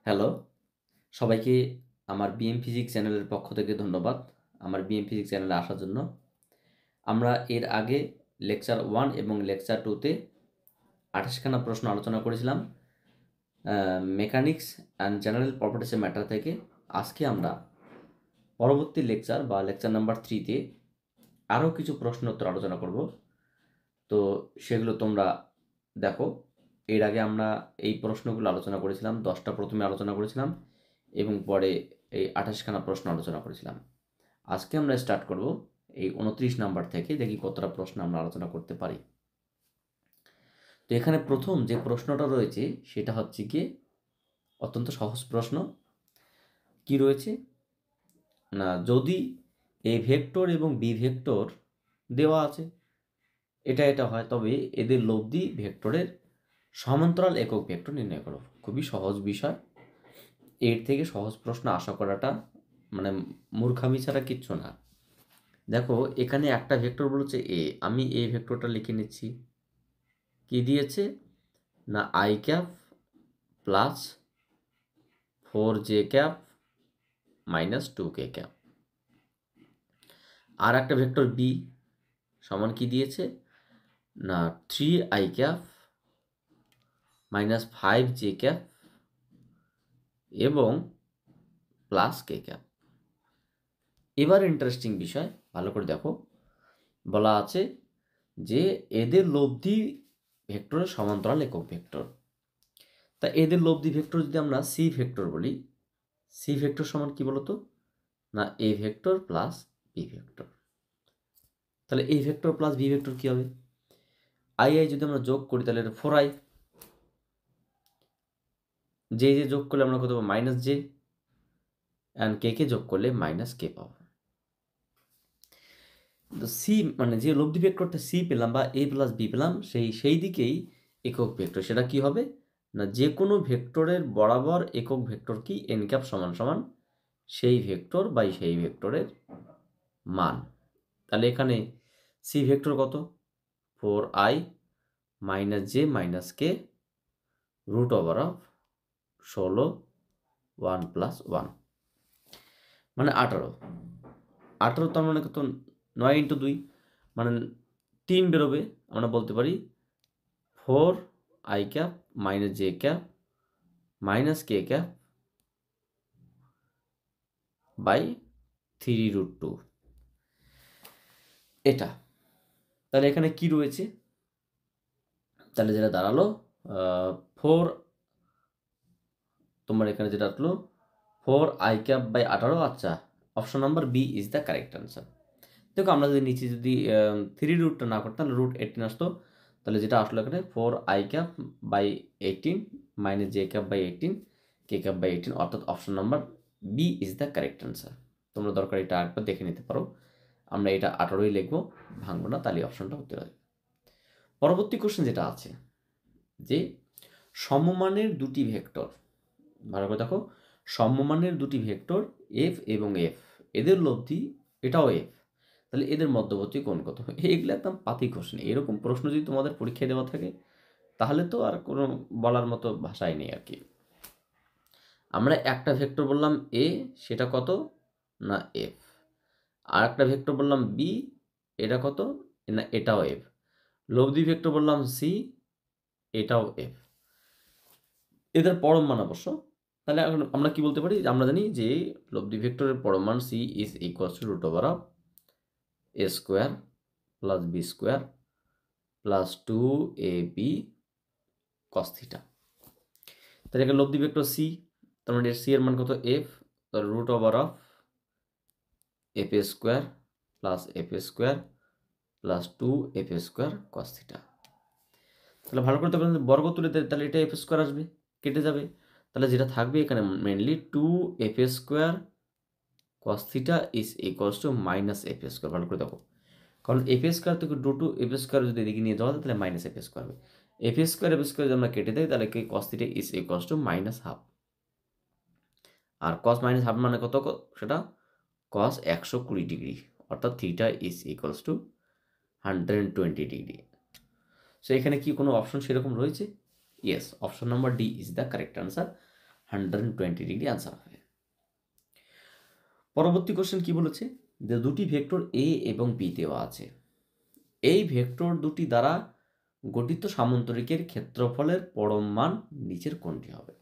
Hello, সবাইকে আমার BM physics চ্যানেলের পক্ষ থেকে ধন্যবাদ। আমার বিএম ফিজিক্স চ্যানেলে আসার জন্য। আমরা এর আগে লেকচার 1 এবং লেকচার 2 তে 28 খানা প্রশ্ন আলোচনা করেছিলাম মেকানিক্স অ্যান্ড জেনারেল প্রপার্টিসের ম্যাটার থেকে। আজকে আমরা পরবর্তী লেকচার বা লেকচার নাম্বার 3 তে আরও কিছু প্রশ্ন উত্তর আলোচনা করব। তো সেগুলো তোমরা দেখো। এর আগে আমরা এই প্রশ্নগুলো আলোচনা করেছিলাম, 10টা প্রথমে আলোচনা করেছিলাম এবং পরে এই 28 খানা প্রশ্ন আলোচনা করেছিলাম। আজকে আমরা স্টার্ট করব এই 29 নাম্বার থেকে, দেখি কতটা প্রশ্ন আমরা আলোচনা করতে পারি। তো এখানে প্রথম যে প্রশ্নটা রয়েছে সেটা হচ্ছে কি অত্যন্ত সহজ প্রশ্ন। কি রয়েছে না, যদি এ ভেক্টর এবং বি ভেক্টর দেওয়া আছে, এটা হয়, তবে এদের লব্ধি ভেক্টরের সমান্তরাল একক ভেক্টর নির্ণয় করো। খুবই সহজ বিষয়। এর থেকে সহজ প্রশ্ন আশা করাটা মানে মূর্খামি ছাড়া কিচ্ছু না। দেখো এখানে একটা ভেক্টর বলেছে এ, আমি এ ভেক্টরটা লিখে নিচ্ছি। কি দিয়েছে না I cap plus 4j cap minus 2k cap. আর একটা ভেক্টর বি সমান কি দিয়েছে না 3i cap minus 5j cap এবং প্লাস কে ক্যাপ। এবার ইন্টারেস্টিং বিষয়, ভালো করে দেখো, বলা আছে যে এদের লব্ধি ভেক্টরের সমান্তরাল একক ভেক্টর। তা এদের লব্ধি ভেক্টর যদি আমরা সি ভেক্টর বলি, সি ভেক্টর সমান কি বলতো না A vector plus B vector. তাহলে A vector plus B vector কি হবে, আই যদি আমরা যোগ করি তাহলে এটা 4i, যে যোগ করলে আমরা কত পাবো মাইনাস জে, অ্যান্ড কে যোগ করলে মাইনাস কে পাবো। তো সি মানে যে লব্ধি ভেক্টরটা সি পেলাম বা এ প্লাস বি পেলাম, সেই দিকেই একক ভেক্টর। সেটা কি হবে না যে কোনো ভেক্টরের বরাবর একক ভেক্টর কি এন ক্যাপ সমান সমান সেই ভেক্টর বাই সেই ভেক্টরের মান। তাহলে এখানে সি ভেক্টর কত 4i minus J minus K root over of 16 1 plus 1 মানে 18। তার মানে কত 9 ইন্টু 2 মানে 3 বেরোবে। আমরা বলতে পারি 4i cap minus J cap minus K cap by 3√2 এটা। তাহলে এখানে কি রয়েছে, তাহলে যেটা দাঁড়ালো 4, তোমার এখানে যেটা আসলো 4i ক্যাপ বাই 18। আচ্ছা, option number B is the correct answer. দেখো আমরা যদি নিচে যদি 3√টা না করতাম তাহলে √18 আসতো। তাহলে যেটা আসলো এখানে 4i cap by 18 minus J cap by 18 K cap by 18, অর্থাৎ option number B is the correct answer. তোমরা দরকার এটা আরেকবার দেখে নিতে পারো। আমরা এটা 18ই লিখবো, ভাঙবো না, তাহলে অপশনটা উত্তর হবে। পরবর্তী কোশ্চেন যেটা আছে যে সমমানের দুটি ভেক্টর, ভালো করে দেখো, সমমানের দুটি ভেক্টর এফ এবং এফ, এদের লব্ধি এটাও এফ, তাহলে এদের মধ্যবর্তী কোণ কত। এগুলো একদম পাতি কোশ্চেন। এরকম প্রশ্ন যদি তোমাদের পরীক্ষায় দেওয়া থাকে তাহলে তো আর কোনো বলার মতো ভাষাই নেই আর কি। আমরা একটা ভেক্টর বললাম এ, সেটা কত না এফ। আর একটা ভেক্টর বললাম বি, এটা কত না এটাও এফ। লব্ধি ভেক্টর বললাম সি, এটাও এফ। এদের পরম মান অবশ্য। তাহলে এখন আমরা কি বলতে পারি, আমরা জানি যে লব্ধি ভেক্টরের পরম মান C is equals to root over of A square plus B square plus 2ab cos theta. তাহলে এখানে লব্ধি ভেক্টর সি, তার মানে সি এর মান কত এফ, তাহলে root over of F square plus F square plus 2f square cos theta. তাহলে ভালো করে তখন বর্গ তুলে দেয়, তাহলে এটা এফ স্কোয়ার আসবে, কেটে যাবে। তাহলে যেটা থাকবে এখানে mainly 2f square cos theta is equals to minus F square. ভালো করে দেখো, কারণ এফ স্কোয়ার থেকে এফ স্কোয়ার যদি এদিকে নিয়ে যাওয়া যায় তাহলে মাইনাস এফ স্কোয়ার হবে। এফ স্কোয়ার যদি আমরা কেটে দেয় তাহলে কি cos theta is equals to minus half. আর কস মাইনাস হাফ মানে কত, সেটা কস 120 ডিগ্রি, অর্থাৎ theta is equals to 120 degree. So এখানে কি কোনো অপশন সেরকম রয়েছে? Yes, option number D is the correct answer. 120 degree answer হবে। পরবর্তী কোশ্চেন কি বলেছে, যে দুটি ভেক্টর এ এবং বি দেওয়া আছে, এই ভেক্টর দুটি দ্বারা গঠিত সামান্তরিকের ক্ষেত্রফলের পরম মান নিচের কোনটি হবে।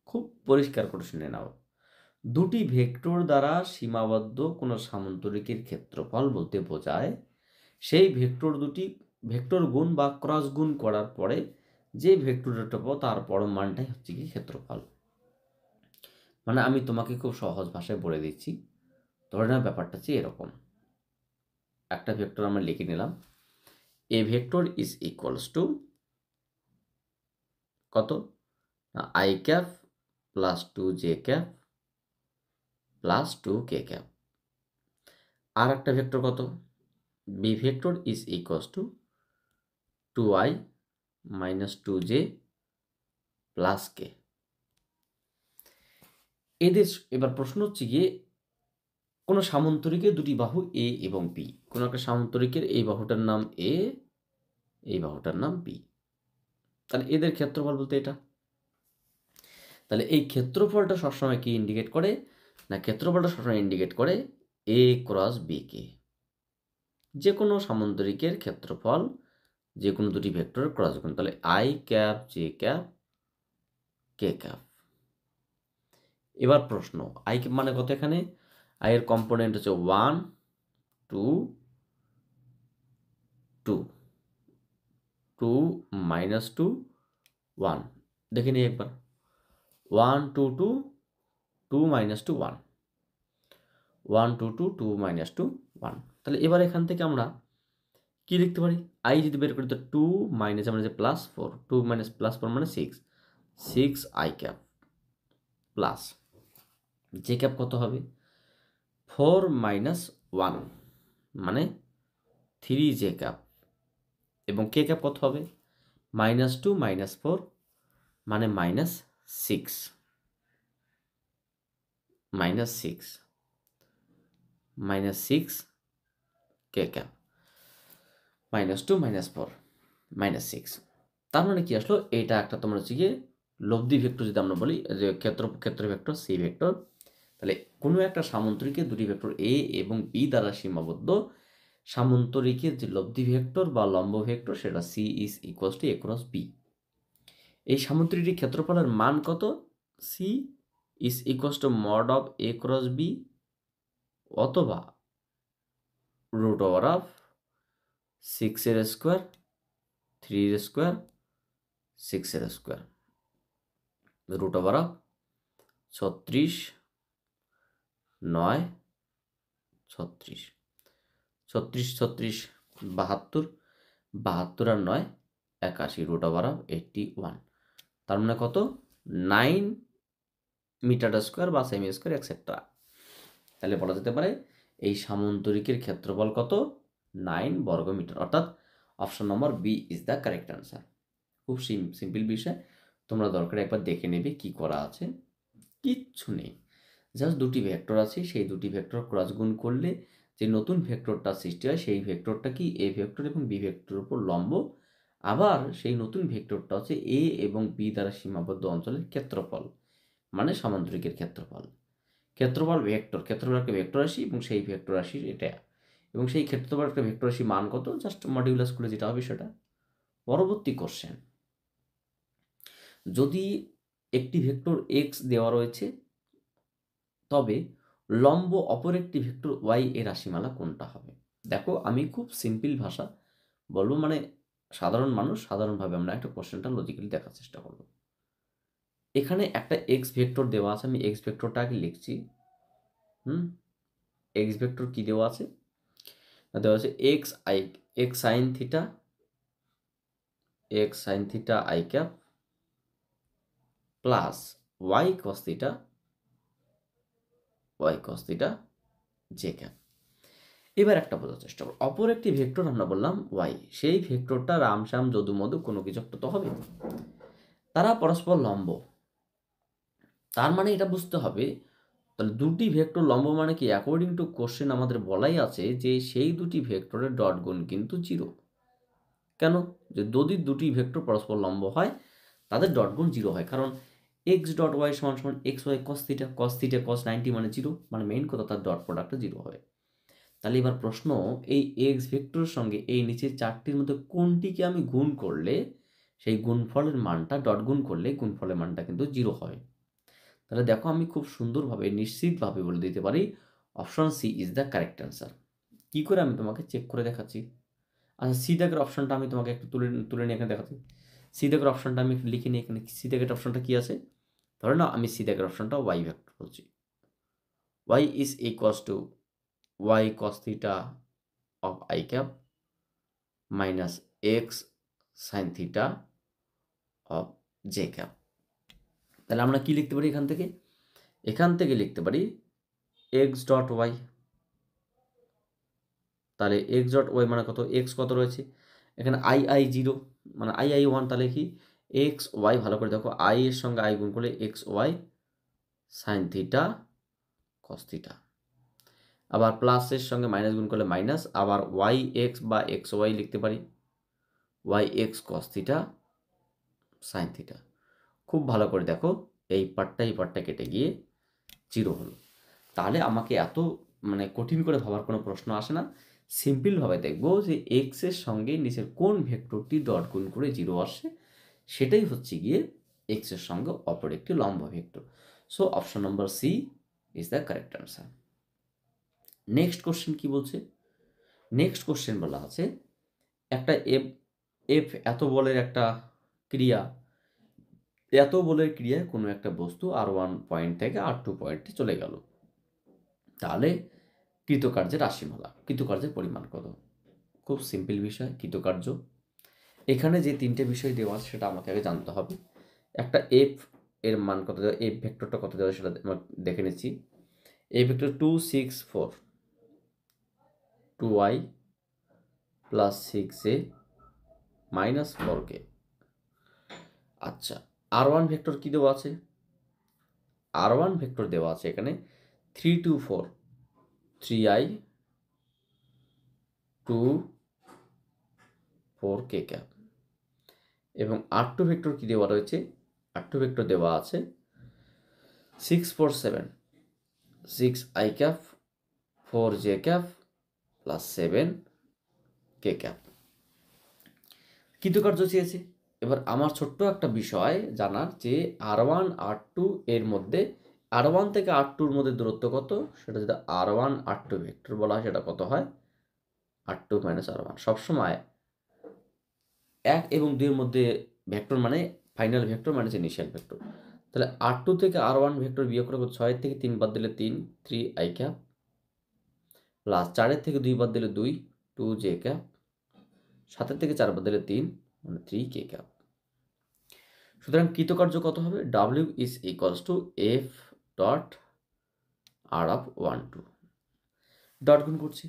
খুব পরিষ্কার করে শুনে নাও, দুটি ভেক্টর দ্বারা সীমাবদ্ধ কোনো সামান্তরিকের ক্ষেত্রফল বলতে বোঝায় সেই ভেক্টর দুটি ভেক্টর গুণ বা ক্রস গুণ করার পরে যে ভেক্টরটা পাবো তার পরম মানটাই হচ্ছে কি ক্ষেত্রফল। মানে আমি তোমাকে খুব সহজ ভাষায় বলে দিচ্ছি, ধরে নাও ব্যাপারটা হচ্ছে এরকম, একটা ভেক্টর আমরা লিখে নিলাম, A vector is equals to কত, I cap plus 2j cap plus 2k cap. আর একটা ভেক্টর কত, B vector is equals to 2i minus 2j plus k। এদের এবার প্রশ্ন হচ্ছে গিয়ে কোনো সামান্তরিকের দুটি বাহু এ এবং বি, কোনো একটা সামান্তরিকের এই বাহুটার নাম এ, এই বাহুটার নাম বি, তাহলে এদের ক্ষেত্রফল বলতে এটা। তাহলে এই ক্ষেত্রফলটা সবসময় কি ইন্ডিকেট করে, না ক্ষেত্রফলটা সবসময় ইন্ডিকেট করে এ ক্রস বি কে। যে কোনো সামান্তরিকের ক্ষেত্রফল যে কোনো দুটি ভেক্টরের ক্রস গুণ, তাহলে I cap J cap K cap. এবার প্রশ্ন, আই ক্যাপ মানে কত, এখানে আই এর কম্পোনেন্ট হচ্ছে 1 2 2 2 মাইনাস 2 1, দেখে নিই একবার, 1 2 2 2 মাইনাস 2 1 1 2 2 2 মাইনাস 2 1। তাহলে এবার এখান থেকে আমরা কি লিখতে পারি, আই যদি বের করি তো 2 মাইনাস আমরা যে প্লাস 4, 2 মাইনাস প্লাস 4 মানে 6, 6 I cap plus J cap কত হবে 4 মাইনাস 1 মানে 3j ক্যাপ, এবং কে ক্যাপ কত হবে মাইনাস 2 মাইনাস 4 মানে মাইনাস 6 মাইনাস 6 মাইনাস 6 কে ক্যাপ মাইনাস 2 মাইনাস 4 মাইনাস 6। তার মানে কি আসলো, এটা একটা তোমরা হচ্ছে গিয়ে লব্ধি ভেক্টর, যদি আমরা বলি যে ক্ষেত্র ভেক্টর সি ভেক্টর, তাহলে কোনো একটা সামান্তরিকের দুটি ভেক্টর এ এবং বি দ্বারা সীমাবদ্ধ সামান্তরিকের যে লব্ধি ভেক্টর বা লম্ব ভেক্টর সেটা C is equals to A cross B. এই সামান্তরিকটির ক্ষেত্রফলের মান কত, C is equals to mod of A cross B অথবা রুট ওভার অফ 6 এর স্কোয়ার 3 এর স্কোয়ার 6 এর স্কোয়ার রুট ওভার অফ 36 9 36 36 36 72 72 আর 9 81 রুট ওভার অফ 81। তার মানে কত 9 মিটার স্কোয়ার বা সেমি স্কোয়ার এক্সেট্রা। তাহলে বলা যেতে পারে এই সামান্তরিকের ক্ষেত্রফল কত 9 বর্গ মিটার, অর্থাৎ option number B is the correct answer. খুব সিম্পল বিষয়, তোমরা দরকার একবার দেখে নেবে কি করা আছে, কিচ্ছু নেই, জাস্ট দুটি ভেক্টর আছে, সেই দুটি ভেক্টর ক্রস গুণ করলে যে নতুন ভেক্টরটা সৃষ্টি হয় সেই ভেক্টরটা কি এ ভেক্টর এবং বি ভেক্টরের উপর লম্ব, আবার সেই নতুন ভেক্টরটা হচ্ছে এ এবং বি দ্বারা সীমাবদ্ধ অঞ্চলের ক্ষেত্রফল, মানে সামান্তরিকের ক্ষেত্রফল। ক্ষেত্রফল ভেক্টর, ক্ষেত্রফল একটা ভেক্টর রাশি এবং সেই ভেক্টর রাশির এটা, এবং সেই ক্ষেত্রফল একটা ভেক্টর রাশি মান কত, জাস্ট মডিউলাস করলে যেটা হবে সেটা। পরবর্তী কোশ্চেন, যদি একটি ভেক্টর এক্স দেওয়া রয়েছে তবে লম্ব অপর একটি ভেক্টর ওয়াই এর রাশিমালা কোনটা হবে। দেখো আমি খুব সিম্পল ভাষা বলবো, মানে সাধারণ মানুষ সাধারণভাবে আমরা একটা কোশ্চেনটা লজিক্যালি দেখার চেষ্টা করব। এখানে একটা এক্স ভেক্টর দেওয়া আছে, আমি এক্স ভেক্টরটা আগে লিখছি। এক্স ভেক্টর কি দেওয়া আছে, দেওয়া আছে X sine theta I cap plus Y cos theta J cap. এবার একটা বোঝার চেষ্টা করো, অপর একটি ভেক্টর আমরা বললাম ওয়াই, সেই ভেক্টরটা রামশ্যাম যদু মধু কোনো কিছু একটা তো হবে, তারা পরস্পর লম্ব, তার মানে এটা বুঝতে হবে তাহলে দুটি ভেক্টর লম্ব মানে কি, অ্যাকর্ডিং টু কোশ্চেন আমাদের বলাই আছে যে সেই দুটি ভেক্টরের ডট গুণ কিন্তু 0। কেন, যে যদি দুটি ভেক্টর পরস্পর লম্ব হয় তাদের ডট গুণ 0 হয়, কারণ এক্স ডট ওয়াই সমান সমান এক্স ওয়াই কস থিটা, কস 90 মানে 0, মানে মেইন কথা তার ডট প্রোডাক্টটা 0 হবে। তাহলে এবার প্রশ্ন, এই এক্স ভেক্টরের সঙ্গে এই নিচের চারটির মধ্যে কোনটিকে আমি গুণ করলে সেই গুণফলের মানটা, ডট গুণ করলে গুণফলের মানটা কিন্তু 0 হয়। তাহলে দেখো আমি খুব সুন্দরভাবে নিশ্চিতভাবে বলে দিতে পারি option C is the correct answer. কী করে আমি তোমাকে চেক করে দেখাচ্ছি। আচ্ছা, সি দাগের অপশনটা আমি তোমাকে একটু তুলে নিয়ে এখানে দেখাচ্ছি। সি দাগের অপশনটা আমি একটু লিখে নিই এখানে। সি দাগের অপশনটা কী আছে, ধরে নাও আমি সি দাগের অপশনটা ওয়াই ভেক্টর বলছি। Y is equals to Y cos theta of I cap minus X sine theta of J cap. তাহলে আমরা কি লিখতে পারি এখান থেকে লিখতে পারি এক্স ডট ওয়াই। তাহলে এক্স ডট ওয়াই মানে কত, এক্স কত রয়েছে এখানে, আই 0 মানে আই 1, তাহলে কি এক্স ওয়াই, ভালো করে দেখো, আই এর সঙ্গে আই গুণ করলে X Y sine theta cos theta, আবার প্লাসের সঙ্গে মাইনাস গুণ করলে মাইনাস, আবার ওয়াই এক্স বা এক্স ওয়াই লিখতে পারি Y X cos theta sine theta. খুব ভালো করে দেখো, এই পার্টটা কেটে গিয়ে 0 হলো। তাহলে আমাকে এত মানে কঠিন করে ভাবার কোনো প্রশ্ন আসে না। সিম্পলভাবে দেখব যে এক্সের সঙ্গে নিচের কোন ভেক্টরটি ডট গুণ করে 0 আসে, সেটাই হচ্ছে গিয়ে এক্সের সঙ্গে অপর একটি লম্ব vector. So option number C is the correct answer. Next question কি বলছে, নেক্সট কোশ্চেন বলা আছে একটা এফ এত বলের একটা ক্রিয়া, এত বলের ক্রিয়ায় কোনো একটা বস্তু R1 পয়েন্ট থেকে R2 পয়েন্টে চলে গেল, তাহলে কৃতকার্যের রাশিমালা, কৃতকার্যের পরিমাণ কত। খুব সিম্পল বিষয়, কৃতকার্য। এখানে যে তিনটে বিষয় দেওয়া আছে সেটা আমাকে আগে জানতে হবে। একটা এফ এর মান কত দেওয়া, এফ ভেক্টরটা কত দেওয়া সেটা আমরা দেখে নিচ্ছি। এই vector 2 6 4 2y plus 6a minus 4k। আচ্ছা, R1 ভেক্টর কী দেওয়া আছে, R1 ভেক্টর দেওয়া আছে এখানে 3 2 4 3i 2 4k ক্যাপ, এবং R2 ভেক্টর কী দেওয়া রয়েছে, R2 ভেক্টর দেওয়া আছে 6 4 7 6i cap 4j cap plus 7k cap. কৃতকার্য চেয়েছে। এবার আমার ছোট্ট একটা বিষয় জানার যে R1 R2 এর মধ্যে, R1 থেকে R2 এর মধ্যে দূরত্ব কত, সেটা যদি R1 R2 ভেক্টর বলা হয় সেটা কত হয়, R2 মাইনাস R1। সবসময় 1 এবং 2 এর মধ্যে ভেক্টর মানে final vector minus initial vector. তাহলে R2 থেকে R1 ভেক্টর বিয়োগ করে 6 থেকে 3 বাদ দিলে 3 3i ক্যাপ প্লাস 4 থেকে 2 বাদ দিলে 2 2j ক্যাপ, 7 থেকে 4 বাদ দিলে 3 মানে 3k ক্যাপ। সুতরাং কৃতকার্য কত হবে, W is equals to F dot R of 1 2, dot গুণ করছি।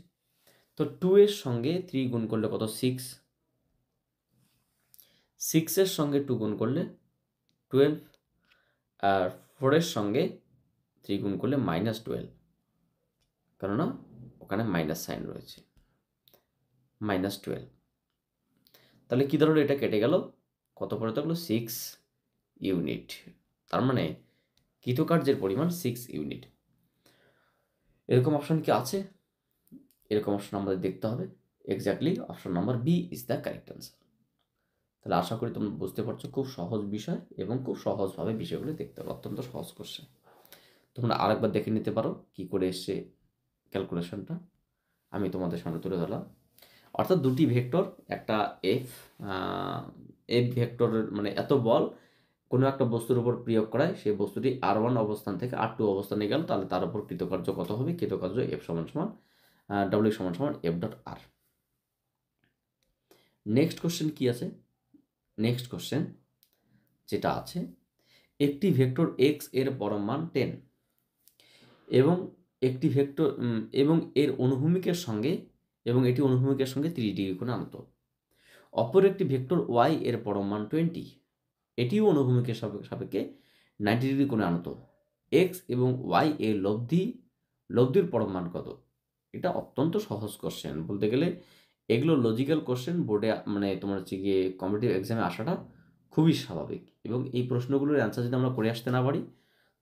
তো 2 এর সঙ্গে 3 গুণ করলে কত 6, 6 এর সঙ্গে 2 গুণ করলে 12, আর 4 এর সঙ্গে 3 গুণ করলে মাইনাস 12, কেননা ওখানে মাইনাস সাইন রয়েছে, মাইনাস 12। তাহলে কী ধরো, এটা কেটে গেল, কত পরে থাকলো 6 ইউনিট। তার মানে কৃতকার্যের পরিমাণ 6 ইউনিট। এরকম অপশন কি আছে, এরকম অপশন আমাদের দেখতে হবে। Exactly option number B is the correct answer. তাহলে আশা করি তোমরা বুঝতে পারছো, খুব সহজ বিষয় এবং খুব সহজভাবে বিষয়গুলো দেখতে হবে, অত্যন্ত সহজ কোশ্চেন। তোমরা আরেকবার দেখে নিতে পারো কি করে এসছে ক্যালকুলেশনটা, আমি তোমাদের সামনে তুলে ধরলাম। অর্থাৎ দুটি ভেক্টর, একটা এফ ভেক্টরের মানে এত বল কোনো একটা বস্তুর উপর প্রয়োগ করায় সেই বস্তুটি R1 অবস্থান থেকে R2 অবস্থানে গেল, তাহলে তার উপর কৃতকার্য কত হবে, কৃতকার্য এফ সমান সমান W সমান সমান এফ ডট আর। নেক্সট কোশ্চেন কি আছে, নেক্সট কোশ্চেন যেটা আছে, একটি ভেক্টর এক্স এর পরম মান 10 এবং একটি ভেক্টর এবং এর অনুভূমিকের সঙ্গে, এবং এটি অনুভূমিকের সঙ্গে 30 ডিগ্রি কোণে আনত। অপর একটি ভেক্টর ওয়াই এর পরম মান 20, এটিও অনুভূমিকের সাপেক্ষে 90 ডিগ্রি কোণে আনত। এক্স এবং ওয়াই এর লব্ধির পরম মান কত। এটা অত্যন্ত সহজ কোশ্চেন, বলতে গেলে এগুলো লজিক্যাল কোশ্চেন, বোর্ডে মানে তোমার হচ্ছে গিয়ে কম্পিটিটিভ এক্সামে আসাটা খুবই স্বাভাবিক, এবং এই প্রশ্নগুলোর অ্যান্সার যদি আমরা করে আসতে না পারি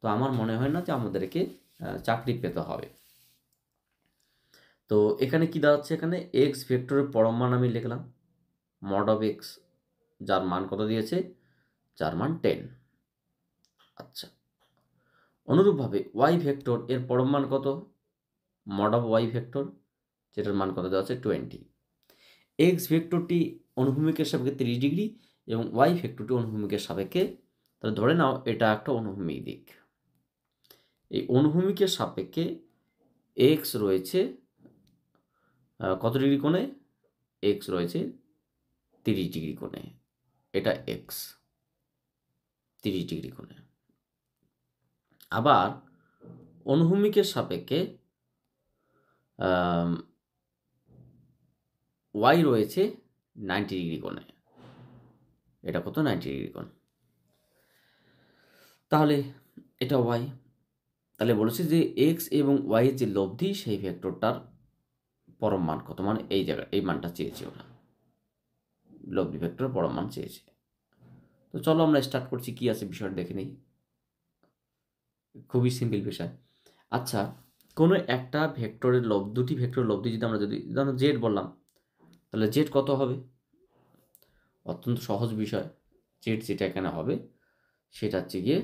তো আমার মনে হয় না যে আমাদেরকে চাকরি পেতে হবে। তো এখানে কি দাঁড়াচ্ছে, এখানে এক্স ভেক্টরের পরম মান আমি লিখলাম মড অফ এক্স, যার মান কত দিয়েছে, যার মান 10। আচ্ছা, অনুরূপভাবে ওয়াই ভেক্টর এর পরম মান কত, মড অফ ওয়াই ভেক্টর, যেটার মান কত দেওয়া আছে 20। এক্স ভেক্টরটি অনুভূমিকের সাপেক্ষে 30 ডিগ্রি এবং ওয়াই ভেক্টরটি অনুভূমিকের সাপেক্ষে, তাহলে ধরে নাও এটা একটা অনুভূমিক দিক। এই অনুভূমিকের সাপেক্ষে এক্স রয়েছে কত ডিগ্রি কোণে, এক্স রয়েছে 30 ডিগ্রি কোণে, এটা এক্স 30 ডিগ্রি কোণে। আবার অনুভূমিকের সাপেক্ষে ওয়াই রয়েছে 90 ডিগ্রি কোণে, এটা কত 90 ডিগ্রি কোণ। তাহলে এটা ওয়াই, তাহলে বলেছে যে এক্স এবং ওয়াই এর যে লব্ধি সেই ভেক্টরটার পরম মান কত, মানে এই জায়গায় এই মানটা চেয়েছে ওরা, লব্ধি ভেক্টর পরম মান চেয়েছে। তো চলো আমরা স্টার্ট করছি, কি আছে বিষয়টা দেখে নিই। খুবই সিম্পল বিষয়। আচ্ছা, কোনো একটা ভেক্টরের দুটি ভেক্টরের লব্ধি যদি আমরা ধরুন জেড বললাম, তাহলে জেড কত হবে, অত্যন্ত সহজ বিষয়। জেড যেটা এখানে হবে সেটা হচ্ছে গিয়ে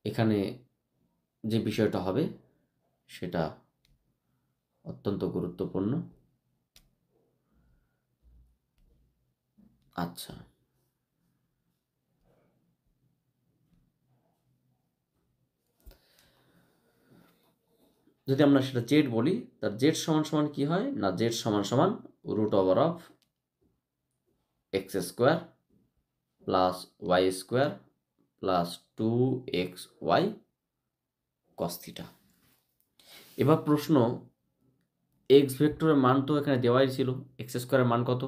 এখানে যে বিষয়টা হবে সেটা অত্যন্ত গুরুত্বপূর্ণ। আচ্ছা, যদি আমরা সেটা জেড বলি, তার জেড সমান সমান কি হয় না, জেড সমান সমান root over of X square plus Y square plus 2xy cos theta. এবার প্রশ্ন, এক্স ভেক্টরের মান তো এখানে দেওয়াই ছিল, এক্স স্কোয়ারের মান কত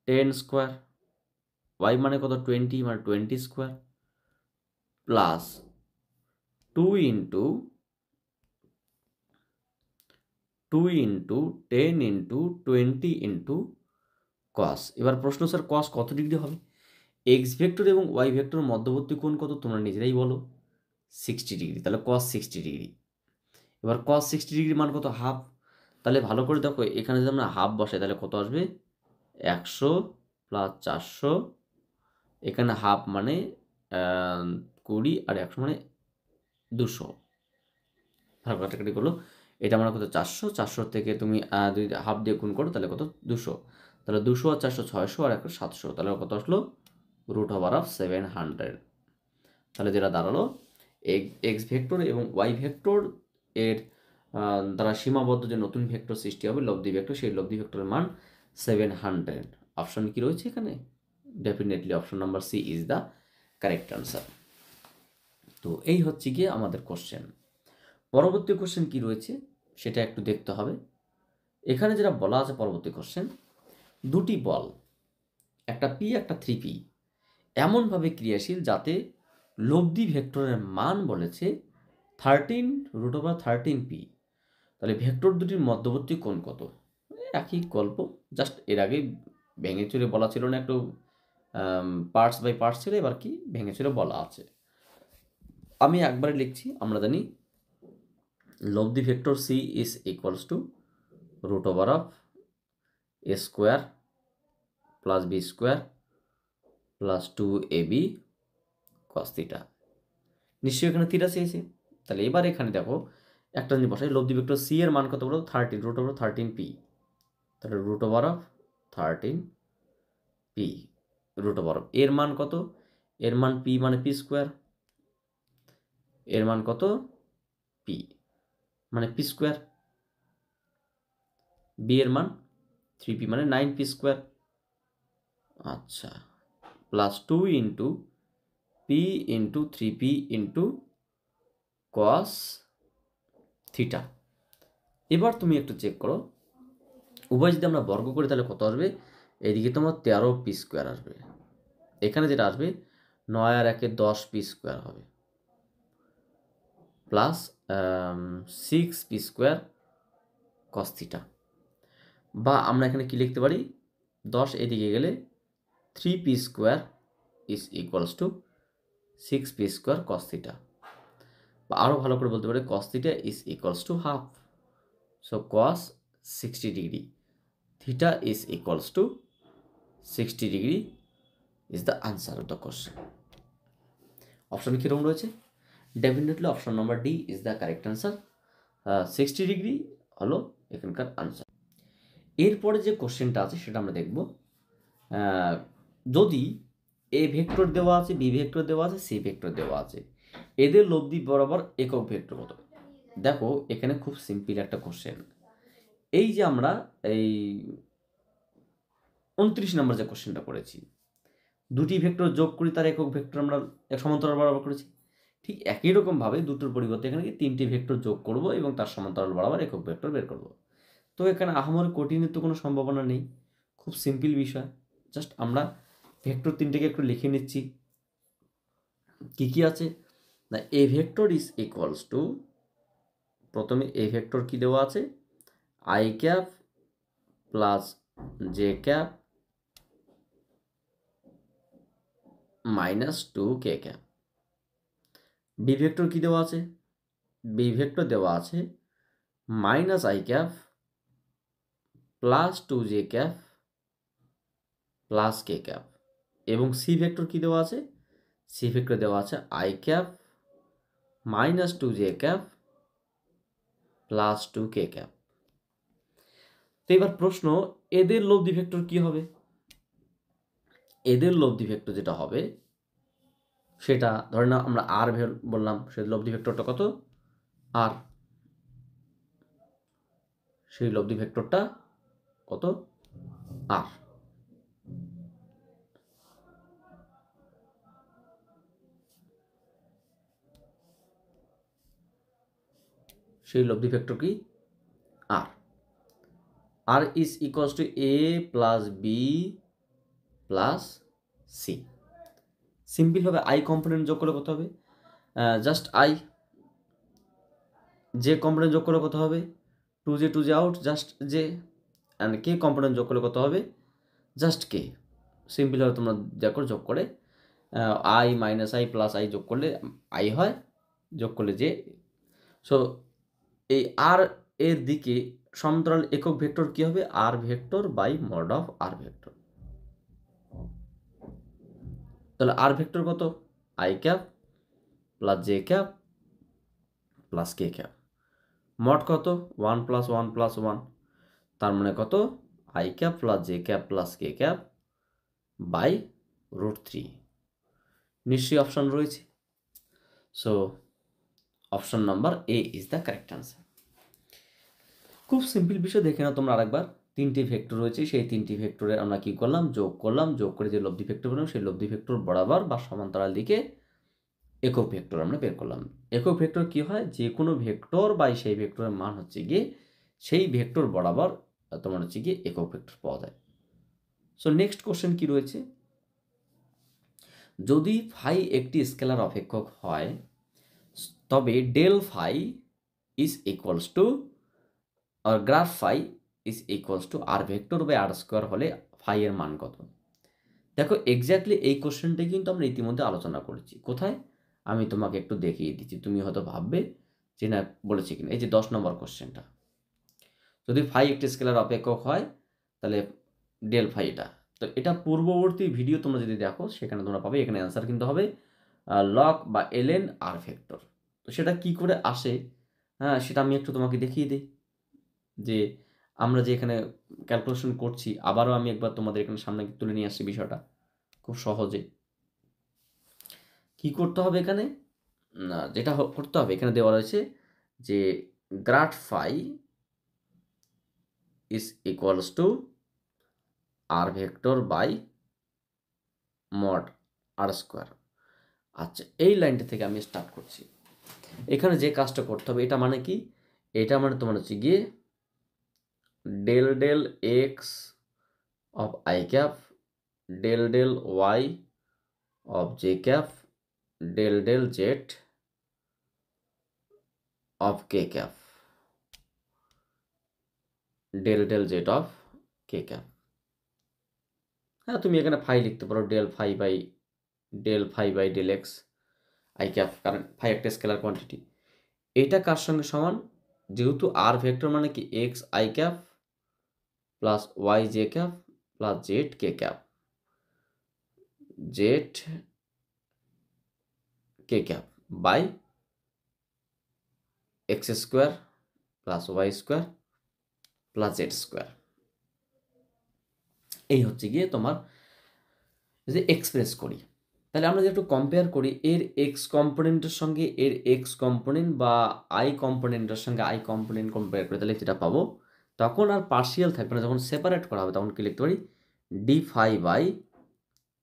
10 স্কোয়ার, ওয়াই মানে কত 20, মানে 20 square plus 2 into 10 into 20 into cos. এবার প্রশ্ন, স্যার কস কত ডিগ্রি হবে, এক্স ভেক্টর এবং ওয়াই ভেক্টরের মধ্যবর্তী কোণ কত তোমরা নিজেরাই বলো, 60 ডিগ্রি, তাহলে কস 60 ডিগ্রি। এবার কস 60 ডিগ্রি মান কত, হাফ। তাহলে ভালো করে দেখো, এখানে যদি আমরা হাফ বসাই তাহলে কত আসবে, 100 প্লাস 400, এখানে হাফ মানে 20 আর 100 মানে 200, ভালো কাটাকাটি করলো, এটা মানে কত 400, 400 থেকে তুমি যদি হাফ দিয়ে গুণ করো তাহলে কত 200, তাহলে 200 আর 400 600 আর 700, তাহলে কত আসলো রুট ওভার অফ 700। তাহলে যেটা দাঁড়ালো এক্স ভেক্টর এবং ওয়াই ভেক্টর এর দ্বারা সীমাবদ্ধ যে নতুন ভেক্টর সৃষ্টি হবে লব্ধি ভেক্টর, সেই লব্ধি ভেক্টরের মান 700। অপশন কি রয়েছে এখানে, definitely option number C is the correct answer. তো এই হচ্ছে গিয়ে আমাদের কোশ্চেন। পরবর্তী কোশ্চেন কি রয়েছে সেটা একটু দেখতে হবে। এখানে যেটা বলা আছে পরবর্তী কোশ্চেন, দুটি বল একটা পি একটা 3p এমনভাবে ক্রিয়াশীল যাতে লব্ধি ভেক্টরের মান বলেছে 13 রুট ওভার 13p, তাহলে ভেক্টর দুটির মধ্যবর্তী কোণ কত, একই গল্প, জাস্ট এর আগে ভেঙে চুরে বলা ছিল না, একটু পার্টস বাই পার্টস ছিল, এবার কি ভেঙে চুরে বলা আছে। আমি একবারে লিখছি, আমরা জানি লব্ধি vector C is equals to root over of A square plus B square plus 2ab cos theta. নিশ্চয়ই এখানে থিটা চেয়েছে, তাহলে এবার এখানে দেখো একটা জিনিস বসাই, লব্ধি ভেক্টর সি এর মান কত বলো 13 রুট ওভার 13p, তাহলে root over of 13p root over of এর মান কত, এর মান p মানে p স্কোয়ার, এর মান কত p মানে p স্কোয়ার, b এর মান 3p মানে 9p স্কোয়ার। আচ্ছা, plus 2 into p into 3p into cos theta. এবার তুমি একটু চেক করো, উভয় যদি আমরা বর্গ করি তাহলে কত আসবে, এদিকে তোমার 13p স্কোয়ার আসবে, এখানে যেটা আসবে 9 আর 1 10p স্কোয়ার হবে, প্লাস 6p² cos থিটা, বা আমরা এখানে কি লিখতে পারি, 10 এদিকে গেলে 3p² is equals two 6p² cos theta, বা আরও ভালো করে বলতে পারি cos theta is equals to half. So cos 60 degree, theta is equals two 60 degree is the answer of the question. Option কীরকম রয়েছে? Definitely option number D is the correct answer. 60 degree হলো এখানকার আনসার। এরপরে যে কোশ্চেনটা আছে সেটা আমরা দেখব। যদি এ ভেক্টর দেওয়া আছে, বি ভেক্টর দেওয়া আছে, সি ভেক্টর দেওয়া আছে, এদের লব্ধি বরাবর একক ভেক্টর কত? দেখো এখানে খুব সিম্পল একটা কোশ্চেন। এই যে আমরা এই 29 নম্বর যে কোশ্চেনটা করেছি, দুটি ভেক্টর যোগ করি তার একক ভেক্টর আমরা সমান্তরাল বরাবর করেছি, ঠিক একই রকমভাবে দুটোর পরিবর্তে এখানে কি 3টি ভেক্টর যোগ করব এবং তার সমান্তরাল বরাবর একক ভেক্টর বের করব। তো এখানে আহামরি কঠিনের তো কোনো সম্ভাবনা নেই, খুব সিম্পল বিষয়। জাস্ট আমরা ভেক্টর 3টেকে একটু লিখে নিচ্ছি। কি কি আছে না, A vector is equals to, প্রথমে এ ভেক্টর কি দেওয়া আছে, I cap plus J cap minus 2k cap. B vector কি দেওয়া আছে, বি ভেক্টর দেওয়া আছে minus I cap plus 2j cap plus K cap. এবং সি ভেক্টর কি দেওয়া আছে, সি ভেক্টর দেওয়া আছে I cap minus 2j cap plus 2k cap. তো এবার প্রশ্ন, এদের লব্ধি ভেক্টর কি হবে? এদের লব্ধি ভেক্টর যেটা হবে সেটা ধরে না আমরা আর বললাম, সেই লব্ধি ভেক্টরটা কত, আর। সেই লব্ধি ভেক্টরটা কত, আর। সেই লব্ধি ভেক্টর কি, R. R is equals to A plus B plus C. সিম্পলভাবে আই কম্পোনেন্ট যোগ করে কত হবে, জাস্ট আই। যে কম্পোনেন্ট যোগ করলে কত হবে, 2j out, just J. And K component যোগ করলে কত হবে, জাস্ট কে। সিম্পলভাবে তোমরা দেখো যোগ করে I minus I plus I যোগ করলে আই হয়, যোগ করলে জে। সো এই আর এর দিকে সমান্তরাল একক ভেক্টর কি হবে, R vector by mod of R vector. তাহলে আর ভেক্টর কত, I cap plus J cap plus K cap. Mod কত, 1 প্লাস 1 প্লাস 1, তার মানে কত, I cap plus J cap plus K cap by √3। নিশ্চয়ই অপশন রয়েছে। So option number A is the correct answer. খুব simple বিষয়, দেখে নাও তোমরা আরেকবার। 3টি ভেক্টর রয়েছে, সেই 3টি ভেক্টরে আমরা কি করলাম, যোগ করলাম, যোগ করে যে লব্ধি ভেক্টর পেলাম সেই লব্ধি ভেক্টর বরাবর বা সমান্তরাল দিকে একক ভেক্টর আমরা বের করলাম। একক ভেক্টর কি হয়, যে কোনো ভেক্টর বাই সেই ভেক্টরের মান হচ্ছে গিয়ে সেই ভেক্টর বরাবর তোমার হচ্ছে গিয়ে একক ভেক্টর পাওয়া যায়। সো নেক্সট কোশ্চেন কি রয়েছে, যদি ফাই একটি স্কেলার অপেক্ষক হয় তবে del phi is equals to আর grad phi is equals to R vector by R square হলে ফাই এর মান কত? দেখো এক্স্যাক্টলি এই কোশ্চেনটাই কিন্তু আমরা ইতিমধ্যে আলোচনা করেছি। কোথায়, আমি তোমাকে একটু দেখিয়ে দিচ্ছি, তুমি হয়তো ভাববে যে না বলেছি কিনা। এই যে 10 নম্বর কোশ্চেনটা, যদি ফাই একটি স্কেলার অপেক্ষক হয় তাহলে ডেল ফাই এটা। তো এটা পূর্ববর্তী ভিডিও তোমরা যদি দেখো সেখানে তোমরা পাবে, এখানে অ্যান্সার কিন্তু হবে লগ বা এলএন আর ভেক্টর। তো সেটা কি করে আসে, হ্যাঁ সেটা আমি একটু তোমাকে দেখিয়ে দিই। যে আমরা যে এখানে ক্যালকুলেশন করছি, আবারও আমি একবার তোমাদের এখানে সামনে তুলে নিয়ে আসছি বিষয়টা খুব সহজে। কি করতে হবে এখানে, না যেটা করতে হবে এখানে দেওয়া রয়েছে যে grad phi is equals to R vector by mod R square. আচ্ছা এই লাইনটা থেকে আমি স্টার্ট করছি। এখানে যে কাজটা করতে হবে, এটা মানে কি, এটা মানে তোমার হচ্ছে গিয়ে del del x of I cap del del Y of J cap del del Z of K cap, del del Z of K cap. হ্যাঁ, তুমি এখানে ফাই লিখতে পারো, del phi by del X I cap, কারণ phi একটা scalar quantity. এটা কার সঙ্গে সমান? যেহেতু আর ভেক্টর মানে কি X I cap plus Y J cap plus Z K cap, Z K cap by X square plus Y square plus Z square. এই হচ্ছে গিয়ে তোমার যে এক্সপ্রেস করি। তাহলে আমরা যদি একটু কম্পেয়ার করি এর এক্স কম্পোনেন্টের সঙ্গে এর এক্স কম্পোনেন্ট বা আই কম্পোনেন্টের সঙ্গে আই কম্পোনেন্ট কম্পেয়ার করে, তাহলে যেটা পাবো তখন আর পার্শিয়াল থাকবে না। যখন সেপারেট করা হবে তখন কি লিখতে পারি? D phi by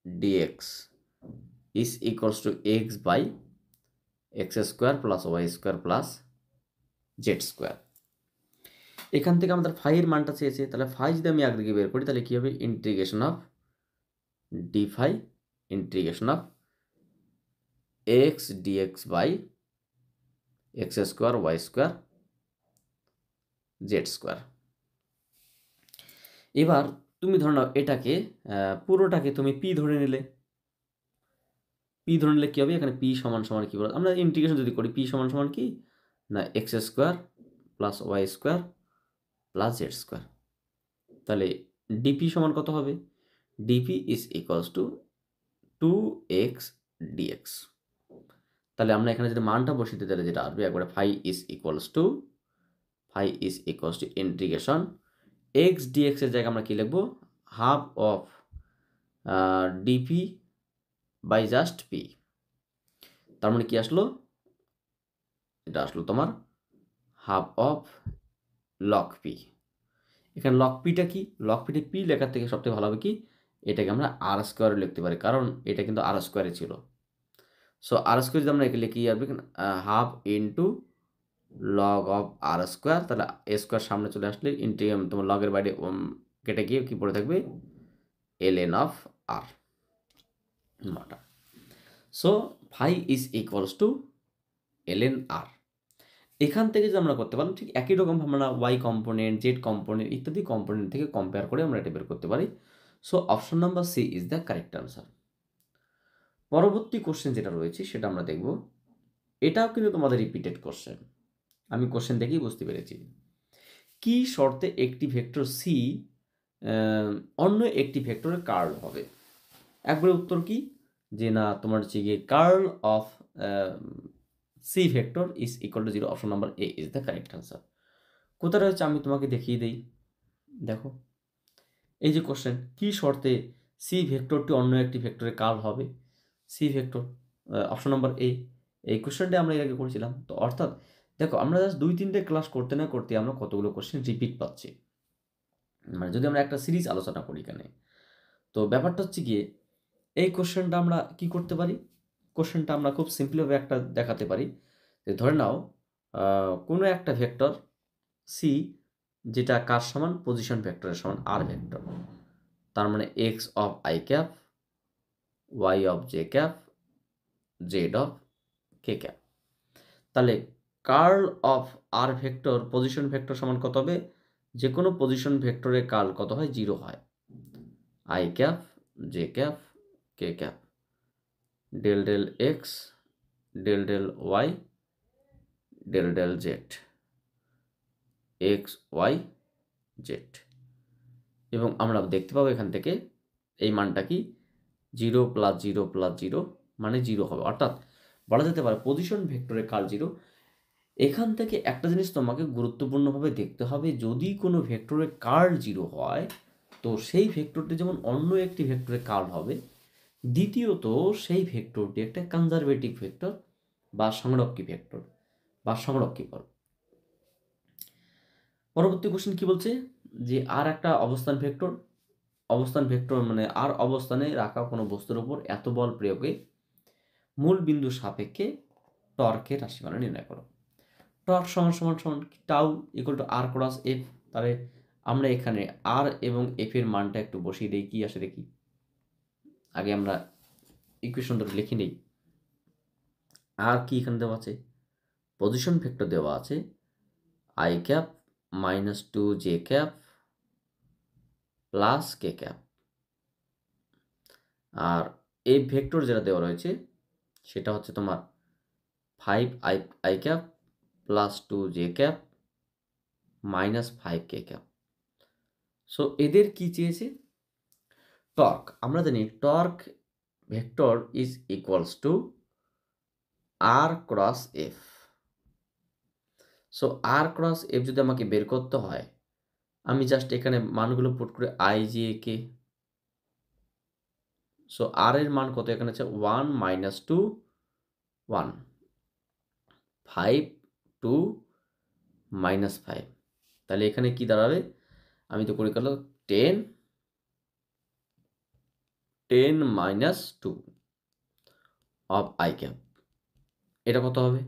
DX is equals to X by X square plus Y square plus Z square. এখান থেকে আমাদের ফাইয়ের মানটা চেয়েছে, তাহলে ফাই যদি আমি একদিকে বের করি তাহলে কী হবে? Integration of D phi integration of X DX by X square Y square Z square. এবার তুমি ধরে নাও এটাকে পুরোটাকে তুমি পি ধরে নিলে। পি ধরে নিলে কী হবে? এখানে পি সমান সমান কী বলো? আমরা ইন্টিগ্রেশন যদি করি পি সমান সমান কি না X square plus Y square plus Z square. তাহলে ডিপি সমান কত হবে? DP is equals to 2x dx। তাহলে আমরা এখানে যদি মানটা বসিয়ে দিতে, যেটা আসবে একবারে phi is equals to integration X DX এর জায়গায় আমরা কি লিখবো? Half of DP by just P. তার মানে কি আসলো? এটা আসলো তোমার হাফ অফ লক পি। এখানে লক পিটা কি? লক পিটা পি লেখার থেকে সবথেকে ভালো হবে কি এটাকে আমরা আর স্কোয়ারে লিখতে পারি, কারণ এটা কিন্তু আর স্কোয়ারে ছিল। সো আর স্কোয়ার যদি আমরা একে লিখি আসবে half into log of R square, তাহলে এ স্কোয়ার সামনে চলে আসলে তোমার লগের বাইরে কেটে গিয়ে কি পড়ে থাকবে? ln অফ আর নটা। So phi is equals to ln R. এখান থেকে যে আমরা করতে পারলাম ঠিক একই রকম আমরা ওয়াই কম্পোনেন্ট জেড কম্পোনেন্ট ইত্যাদি কম্পোনেন্ট থেকে কম্পেয়ার করে আমরা এটা বের করতে পারি। So option number C is the correct answer. পরবর্তী কোশ্চেন যেটা রয়েছে সেটা আমরা দেখব। এটাও কিন্তু তোমাদের রিপিটেড কোশ্চেন, আমি কোশ্চেন দেখেই বুঝতে পেরেছি। কি শর্তে একটি ভেক্টর সি অন্য একটি ভেক্টরের কার্ল হবে? একবারে উত্তর কি যে না তোমার হচ্ছে গিয়ে curl of C vector is equal to 0। Option number A is the correct answer. কোথায় রয়েছে আমি তোমাকে দেখিয়ে দেই। দেখো এই যে কোশ্চেন, কি শর্তে সি ভেক্টরটি অন্য একটি ভেক্টরের কার্ল হবে? C vector option number A. এই কোশ্চেনটা আমরা এর আগে করেছিলাম। তো অর্থাৎ দেখো আমরা জাস্ট 2-3টে ক্লাস করতে না করতে আমরা কতগুলো কোশ্চেন রিপিট পাচ্ছি, মানে যদি আমরা একটা সিরিজ আলোচনা করি এখানে। তো ব্যাপারটা হচ্ছে গিয়ে এই কোশ্চেনটা আমরা কি করতে পারি? কোশ্চেনটা আমরা খুব সিম্পলিভাবে একটা দেখাতে পারি যে ধরে নাও কোনো একটা ভেক্টর সি যেটা কার সমান? পজিশন ভেক্টরের সমান আর ভেক্টর। তার মানে X of I cap Y of J cap Z of K cap. তাহলে curl of R vector position vector সমান কত হবে? যে কোনো পজিশন ভেক্টরের কার্ল কত হয়? 0 হয়। I cap J cap K cap del del X del del Y del del Z X Y Z. এবং আমরা দেখতে পাবো এখান থেকে এই মানটা কি 0 প্লাস 0 প্লাস 0 মানে 0 হবে। অর্থাৎ বলা যেতে পারে পজিশন ভেক্টরের কার্ল 0। এখান থেকে একটা জিনিস তোমাকে গুরুত্বপূর্ণভাবে দেখতে হবে, যদি কোনো ভেক্টরের কার্ল 0 হয় তো সেই ভেক্টরটি যেমন অন্য একটি ভেক্টরের কার্ল হবে, দ্বিতীয়ত সেই ভেক্টরটি একটা কনজারভেটিভ ভেক্টর বা সংরক্ষী ভেক্টর বা সংরক্ষীকর। পরবর্তী কোশ্চেন কি বলছে যে আর একটা অবস্থান ভেক্টর মানে আর অবস্থানে রাখা কোনো বস্তুর উপর এত বল প্রয়োগে মূল বিন্দু সাপেক্ষে টর্কের রাশিমালা নির্ণয় করো। টর্ক সমান সমান সমান tau equal to R cross F. তাহলে আমরা এখানে আর এবং এফ এর মানটা একটু বসিয়ে দিই, কি আসে দেখি। আগে আমরা ইকুয়েশন ধরে লিখে নিই। আর কি এখানে দেওয়া আছে? পজিশন ভেক্টর দেওয়া আছে I cap minus 2 J cap plus K cap, আর এই ভেক্টর যেটা দেওয়া রয়েছে সেটা হচ্ছে তোমার 5 I cap plus 2 J cap minus 5 K cap. So এদের কি চেয়েছে? টর্ক। আমরা জানি torque vector is equals to R cross F. So R cross F যদি আমাকে বের করতে হয়, আমি জাস্ট এখানে মানগুলো পুট করে আই জে কে। সো আর এর মান কত? এখানে আছে 1 মাইনাস 2 1, 5 2 মাইনাস 5। তাহলে এখানে কি দাঁড়াবে? আমি তো করে গেল 10 মাইনাস 2 অফ আই ক্যাপ। এটা কত হবে?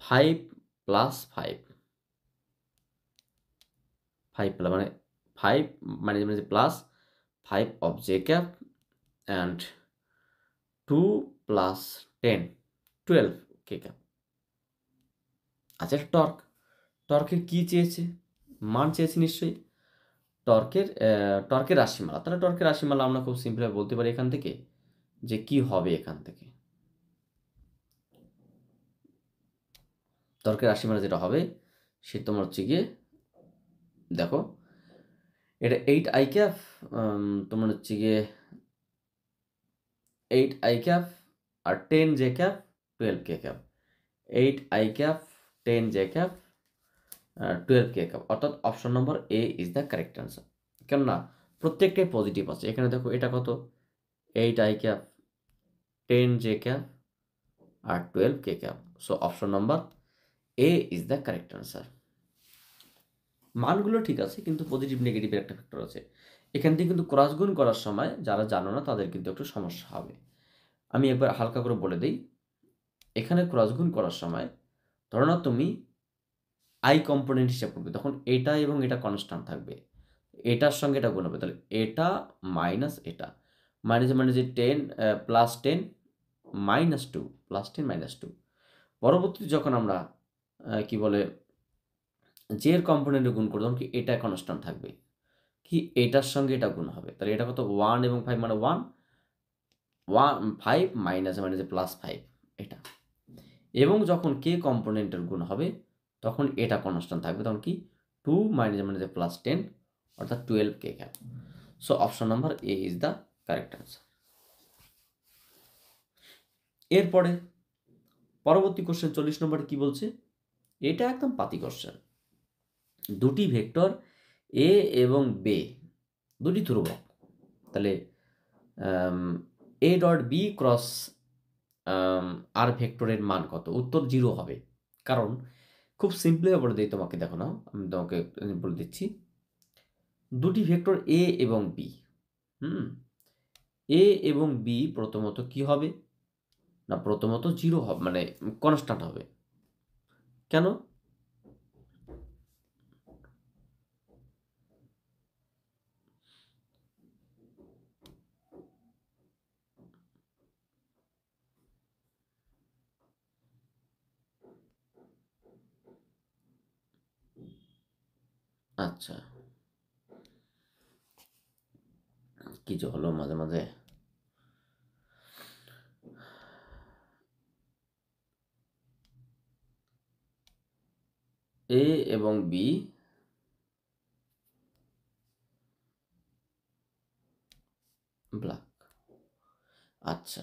5 প্লাস 5 মানে 5 মানে plus 5 of J cap and 2 plus 10 12 K cap. আচ্ছা, এটা টর্ক। টর্কের কি চেয়েছে? মান চেয়েছে নিশ্চয়ই। টর্কের রাশিমালা। তাহলে টর্কের রাশিমালা আমরা খুব সিম্পলভাবে বলতে পারি এখান থেকে যে কি হবে। এখান থেকে টর্কের রাশিমালা যেটা হবে সে তোমার হচ্ছে গিয়ে দেখো, এটা 8 আই ক্যাপ, তোমার হচ্ছে গিয়ে 8 আই ক্যাপ আর 10 J cap 12 K cap. 8 I cap 10 J cap 12 K cap, অর্থাৎ option number A is the correct answer. কেননা প্রত্যেকটাই পজিটিভ আছে। এখানে দেখো এটা কত? 8 আই ক্যাপ 10 জে ক্যাপ আর 12 K cap. So option number A is the correct answer. মানগুলো ঠিক আছে, কিন্তু পজিটিভ নেগেটিভের একটা ফ্যাক্টর আছে। এখান থেকে কিন্তু ক্রস গুণ করার সময় যারা জানো না তাদের কিন্তু একটু সমস্যা হবে। আমি একবার হালকা করে বলে দিই। এখানে ক্রস গুণ করার সময় ধরো না তুমি আই কম্পোনেন্ট হিসাব করবে, তখন এটা এবং এটা কনস্ট্যান্ট থাকবে, এটার সঙ্গে এটা গুণ হবে। তাহলে এটা মাইনাস এটা মানে যে 10 প্লাস 10 মাইনাস 2 প্লাস 10 মাইনাস 2। পরবর্তীতে যখন আমরা কি বলে যে এর কম্পোনেন্টে গুণ করব, তখন কি এটা কনস্ট্যান্ট থাকবে, কি এটার সঙ্গে এটা গুণ হবে। তাহলে এটা কত? 1 এবং 5 মানে 1 5 মাইনাস যে প্লাস 5 এটা। এবং যখন কে কম্পোনেন্টের গুণ হবে তখন এটা কনস্ট্যান্ট থাকবে, তখন কি 2 মাইনাস যে প্লাস 10 অর্থাৎ 12 K cap. So option number A is the correct answer. এরপরে পরবর্তী কোশ্চেন 40 নম্বরে কি বলছে? এটা একদম পাতি কোশ্চেন। দুটি ভেক্টর এ এবং বে দুটি ধ্রুবক, তাহলে এ ডট বি ক্রস আর ভেক্টরের মান কত? উত্তর 0 হবে। কারণ খুব সিম্পলি বলে দিই তোমাকে, দেখো না, আমি তোমাকে বলে দিচ্ছি। দুটি ভেক্টর এ এবং বি, এ এবং বি প্রথমত কি হবে না? প্রথমত 0 হবে, মানে কনস্ট্যান্ট হবে। কেন? আচ্ছা, কি যে হলো মাঝে মাঝে। এ এবং বি ব্ল্যাক। আচ্ছা,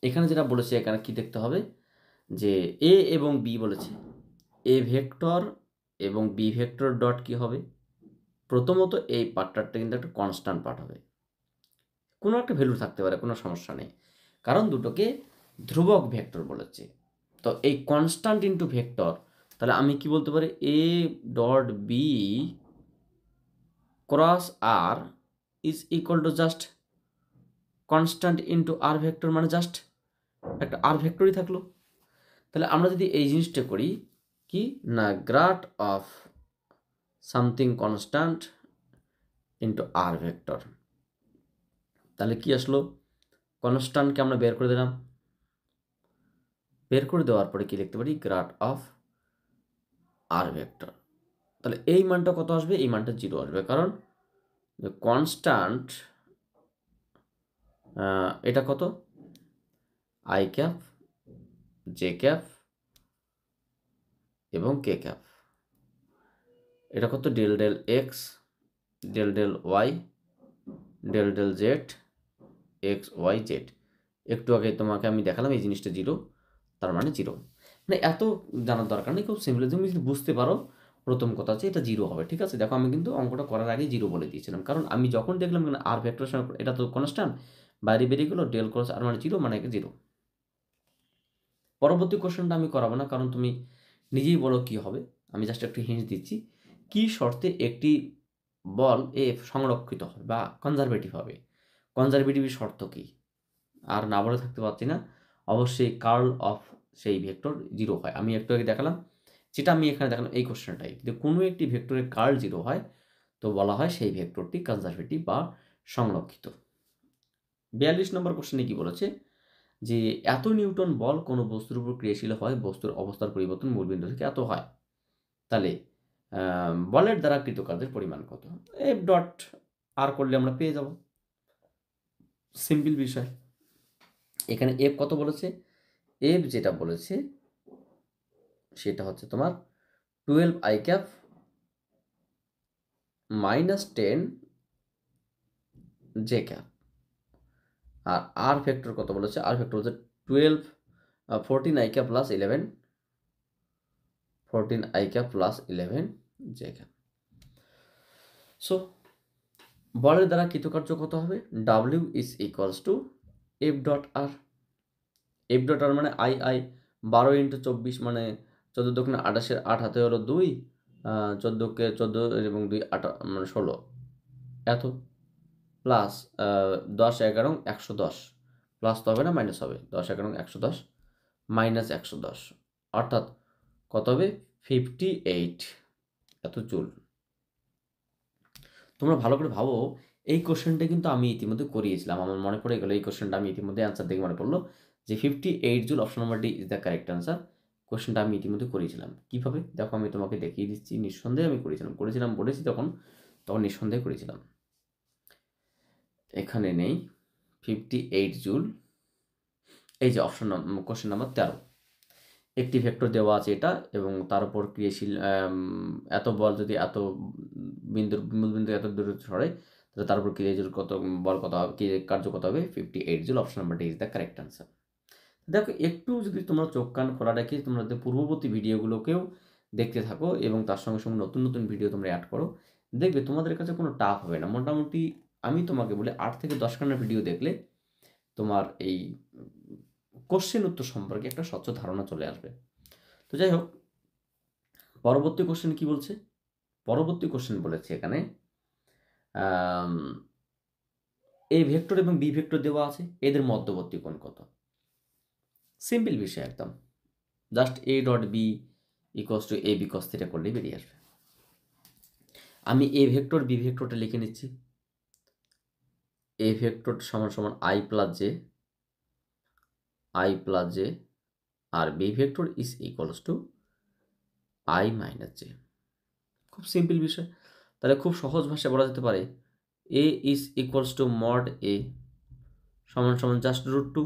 এখানে যেটা বলেছে, এখানে কি দেখতে হবে যে এ এবং বি বলেছে, এ ভেক্টর এবং বি ভেক্টর ডট কি হবে? প্রথমত এই পার্টটা কিন্তু একটা কনস্ট্যান্ট পার্ট হবে, কোনো একটা ভ্যালু থাকতে পারে, কোনো সমস্যা নেই, কারণ দুটোকে ধ্রুবক ভেক্টর বলেছে। তো এই কনস্ট্যান্ট ইন্টু ভেক্টর, তাহলে আমি কি বলতে পারি? A dot B cross R is equal to just constant into R vector, মানে জাস্ট একটা আর ভেক্টরই থাকলো। তাহলে আমরা যদি এই জিনিসটা করি কি না, grad of something constant into R vector, তাহলে কি আসলো? কনস্ট্যান্টকে আমরা বের করে দিলাম, বের করে দেওয়ার পরে কি লিখতে পারি, গ্রাড অফ আর ভেক্টর। তাহলে এই মানটা কত আসবে, এই মানটা 0 আসবে, কারণ কনস্ট্যান্ট এটা কত, আই ক্যাপ, জে ক্যাপ এবং কে ক্যাপ। এটা কত, del del X, del del Y, del del Z, X Y Z. একটু আগে তোমাকে আমি দেখালাম এই জিনিসটা 0, তার মানে 0। মানে এত জানার দরকার নেই, খুব সিম্পল। তুমি যদি বুঝতে পারো প্রথম কথা হচ্ছে এটা 0 হবে, ঠিক আছে। দেখো আমি কিন্তু অঙ্কটা করার আগে 0 বলে দিয়েছিলাম, কারণ আমি যখন দেখলাম আর ভেক্টর এটা তো কনস্ট্যান্ট, বাইরে বেরিয়ে গেলো, ডেল ক্রস আর মানে 0, মানে 0। পরবর্তী কোশ্চেনটা আমি করাবো না, কারণ তুমি নিজেই বলো কি হবে। আমি জাস্ট একটু হিন্ট দিচ্ছি, কি শর্তে একটি বল এফ সংরক্ষিত হবে বা কনজারভেটিভ হবে। কনজারভেটিভের শর্ত কি, আর না বলে থাকতে পারছি না। অবশ্যই কার্ল অফ সেই ভেক্টর 0 হয়। আমি একটু আগে দেখালাম, যেটা আমি এখানে দেখালাম এই কোশ্চেনটাই, যদি কোনো একটি ভেক্টরের কার্ল 0 হয় তো বলা হয় সেই ভেক্টরটি কনজারভেটিভ বা সংরক্ষিত। 42 নম্বর কোশ্চেনে কি বলেছে, যে এত নিউটন বল কোনো বস্তুর উপর ক্রিয়াশীল হয়, বস্তুর অবস্থার পরিবর্তন মূলবিন্দু থেকে এত হয়, তাহলে বলের দ্বারা কৃত কাজের পরিমাণ কত। এফ ডট আর করলে আমরা পেয়ে যাব, সিম্পল বিষয়। এখানে এফ কত বলেছে, এফ যেটা বলেছে সেটা হচ্ছে তোমার 12 আই ক্যাপ -10 জে ক্যাপ। আর আর ভেক্টর কত বলেছে, আর ভেক্টর হচ্ছে 14 I cap plus 11 J cap. So বলের দ্বারা কৃতকার্য কত হবে, W is equals to F dot R. F dot R মানে আই 12 × 24 মানে 14 দক্ষিণে 28, 8 হাতে হলো 2, 14কে 14 এবং 2 8 মানে 16, এত প্লাস 10 11 110, প্লাস তো হবে না, মাইনাস হবে, 10 11 110 মাইনাস 110, অর্থাৎ কত হবে, 58 এত জুল। তোমরা ভালো করে ভাবো, এই কোশ্চেনটা কিন্তু আমি ইতিমধ্যে করিয়েছিলাম, আমার মনে পড়ে গেল এই কোশ্চেনটা আমি ইতিমধ্যে অ্যান্সার দেখে মনে পড়লো যে 58 joule, option number D is the correct answer. কোশ্চেনটা আমি ইতিমধ্যে করিয়েছিলাম। কীভাবে দেখো, আমি তোমাকে দেখিয়ে দিচ্ছি, নিঃসন্দেহে আমি করেছিলাম বলেছি তখন নিঃসন্দেহে করেছিলাম। এখানে নেই 58 জুল, এই যে অপশন কোশ্চেন নাম্বার 13, একটি ভেক্টর দেওয়া আছে এটা, এবং তার উপর ক্রিয়াশীল এত বল যদি এত মূলবিন্দু এত দূরে সরে, তাহলে তার উপর ক্রিয়াশীল কত বল কত হবে, কার্য কত হবে, 58 joule. Option number D is the correct answer. দেখো একটু যদি তোমরা চোখ কান খোলা রেখে তোমরা পূর্ববর্তী ভিডিওগুলোকেও দেখতে থাকো এবং তার সঙ্গে সঙ্গে নতুন নতুন ভিডিও তোমরা অ্যাড করো, দেখবে তোমাদের কাছে কোনো টাফ হবে না। মোটামুটি আমি তোমাকে বলি 8 থেকে 10 খানা ভিডিও দেখলে তোমার এই কোশ্চেন উত্তর সম্পর্কে একটা স্বচ্ছ ধারণা চলে আসবে। তো যাই হোক, পরবর্তী কোশ্চেন কি বলছে, পরবর্তী কোশ্চেন বলেছে এখানে এ ভেক্টর এবং বি ভেক্টর দেওয়া আছে, এদের মধ্যবর্তী কোণ কত। সিম্পল বিষয় একদম, just A dot B equals to A B cos theta করলেই বেরিয়ে আসবে। আমি এ ভেক্টর বি ভেক্টরটা লিখে নিচ্ছি, এ ভেক্টর সমান সমান আই প্লাস জে, আর B vector is equals to I minus J. খুব সিম্পল বিষয়। তাহলে খুব সহজ ভাষায় বলা যেতে পারে A is equals to mod A সমান সমান জাস্ট √2,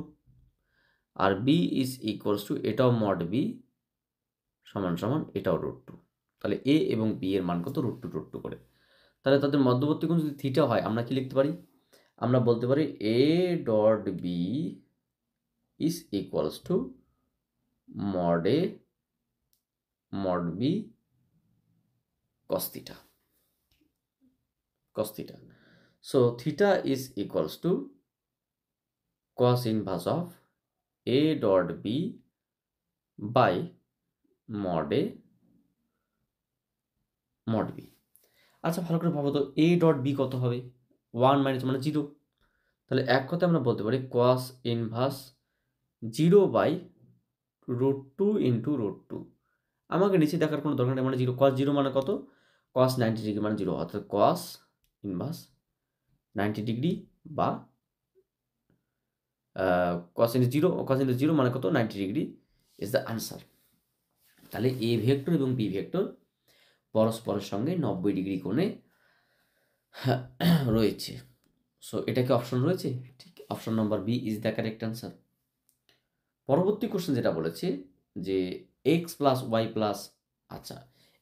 আর বি ইজ ইকুয়ালস টু এটাও মড বি সমান সমান এটাও √2। তাহলে এ এবং বি এর মান কত, √2 করে। তাহলে তাদের মধ্যবর্তী কোণ যদি থিটা হয়, আমরা কি লিখতে পারি, আমরা বলতে পারি A dot B is equals to mod A mod B cos theta. So theta is equals to cos inverse of a dot b by mod a mod b। আচ্ছা ভালো করে ভাবো তো, a ডট b কত হবে, 1 minus মানে 0। তাহলে এক কথায় আমরা বলতে পারি cos ইনভার্স 0 বাই √2 ইন্টু √2। আমাকে নিচে দেখার কোনো দরকার নেই, মানে 0, cos 0 মানে কত, cos 90 ডিগ্রি মানে 0, অর্থাৎ cos ইনভার্স 90 ডিগ্রি বা cos ইনটু 0 মানে কত, 90 ডিগ্রি ইজ দ্য আনসার। তাহলে এ ভেক্টর এবং বি ভেক্টর পরস্পরের সঙ্গে 90 ডিগ্রি কোণে রয়েছে। সো এটা কি অপশন রয়েছে? ঠিক, option number B is the correct answer. পরবর্তী কোশ্চেন যেটা বলেছে যে এক্স প্লাস ওয়াই প্লাস, আচ্ছা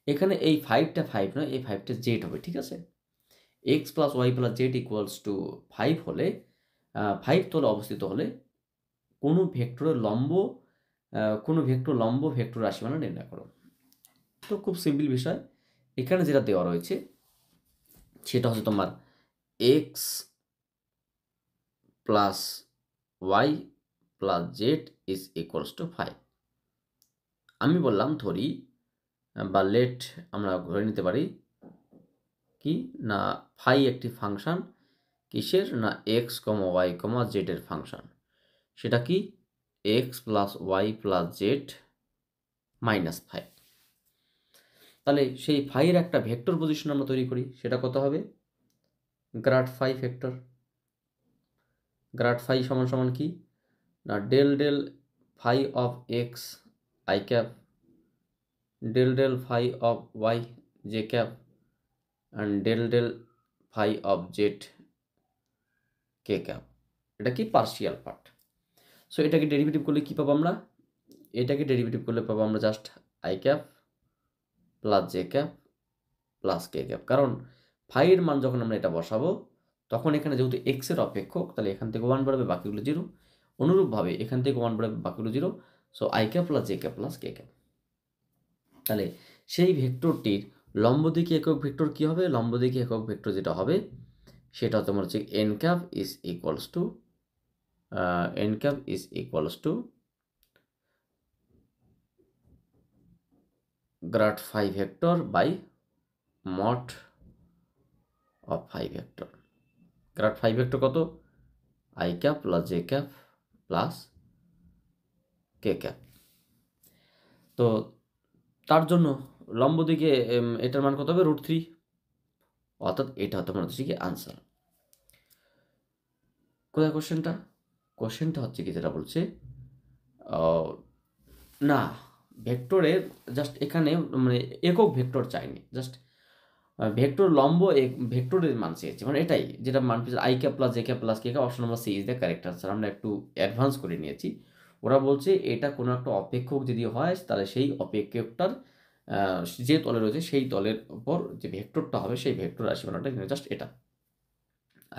এখানে এই 5টা 5 নয়, এই 5টা জেড হবে, ঠিক আছে। X plus y plus z equals to 5 হলে 5 তলে অবস্থিত হলে কোনো ভেক্টরের লম্ব কোনো ভেক্টর লম্ব ভেক্টর রাশিমালা নির্ণয় করো। তো খুব সিম্পল বিষয়, এখানে যেটা দেওয়া রয়েছে সেটা হচ্ছে তোমার x plus y plus z is equals to 5। আমি বললাম ধরি বা লেট আমরা ধরে নিতে পারি কি না ফাই একটি ফাংশন কিসের না এক্স কমা ওয়াই কমা জেডের ফাংশন, সেটা কি x plus y plus z minus 5। তাহলে সেই ফাইয়ের একটা ভেক্টর পজিশন আমরা তৈরি করি, সেটা কত হবে grad phi vector. Grad phi সমান সমান কি না del del phi of x I cap del del phi of y J cap and del del phi of z K cap. এটা কি পার্শিয়াল পার্ট। সো এটাকে ডেরিভেটিভ করলে কী পাবো আমরা, এটাকে ডেরিভেটিভ করলে পাবো আমরা just i cap plus J cap plus K cap. কারণ ফাইয়ের মান যখন আমরা এটা বসাবো তখন এখানে যেহেতু এক্সের অপেক্ষক, তাহলে এখান থেকে 1 বাড়বে, বাকিগুলো 0। অনুরূপভাবে এখান থেকে 1 বাড়বে, বাকিগুলো 0। So I cap plus J cap plus K cap. তাহলে সেই ভেক্টরটির লম্বদিকে একক ভেক্টর কী হবে, লম্বদিকে একক ভেক্টর যেটা হবে সেটা তোমার হচ্ছে N cap is equals to grad phi vector by mod of phi vector. Grad phi vector কত I cap plus J cap plus K cap. তো তার জন্য লম্ব দিকে এটার মান কত হবে √3, অর্থাৎ এটা তোমার হচ্ছে কি আনসার। কোথায় কোশ্চেনটা, কোশ্চেনটা হচ্ছে কি যেটা বলছে না ভেক্টরের জাস্ট এখানে মানে একক ভেক্টর চাইনি, জাস্ট ভেক্টর লম্ব ভেক্টরের মান চেয়েছে, মানে এটাই যেটা মান পেয়েছে i cap plus J cap plus K cap. Option number C is the correct answer. আমরা একটু অ্যাডভান্স করে নিয়েছি। ওরা বলছে এটা কোনো একটা অপেক্ষক যদি হয় তাহলে সেই অপেক্ষকটার যে তলে রয়েছে সেই তলের উপর যে ভেক্টরটা হবে সেই ভেক্টর রাশিমালাটা জাস্ট এটা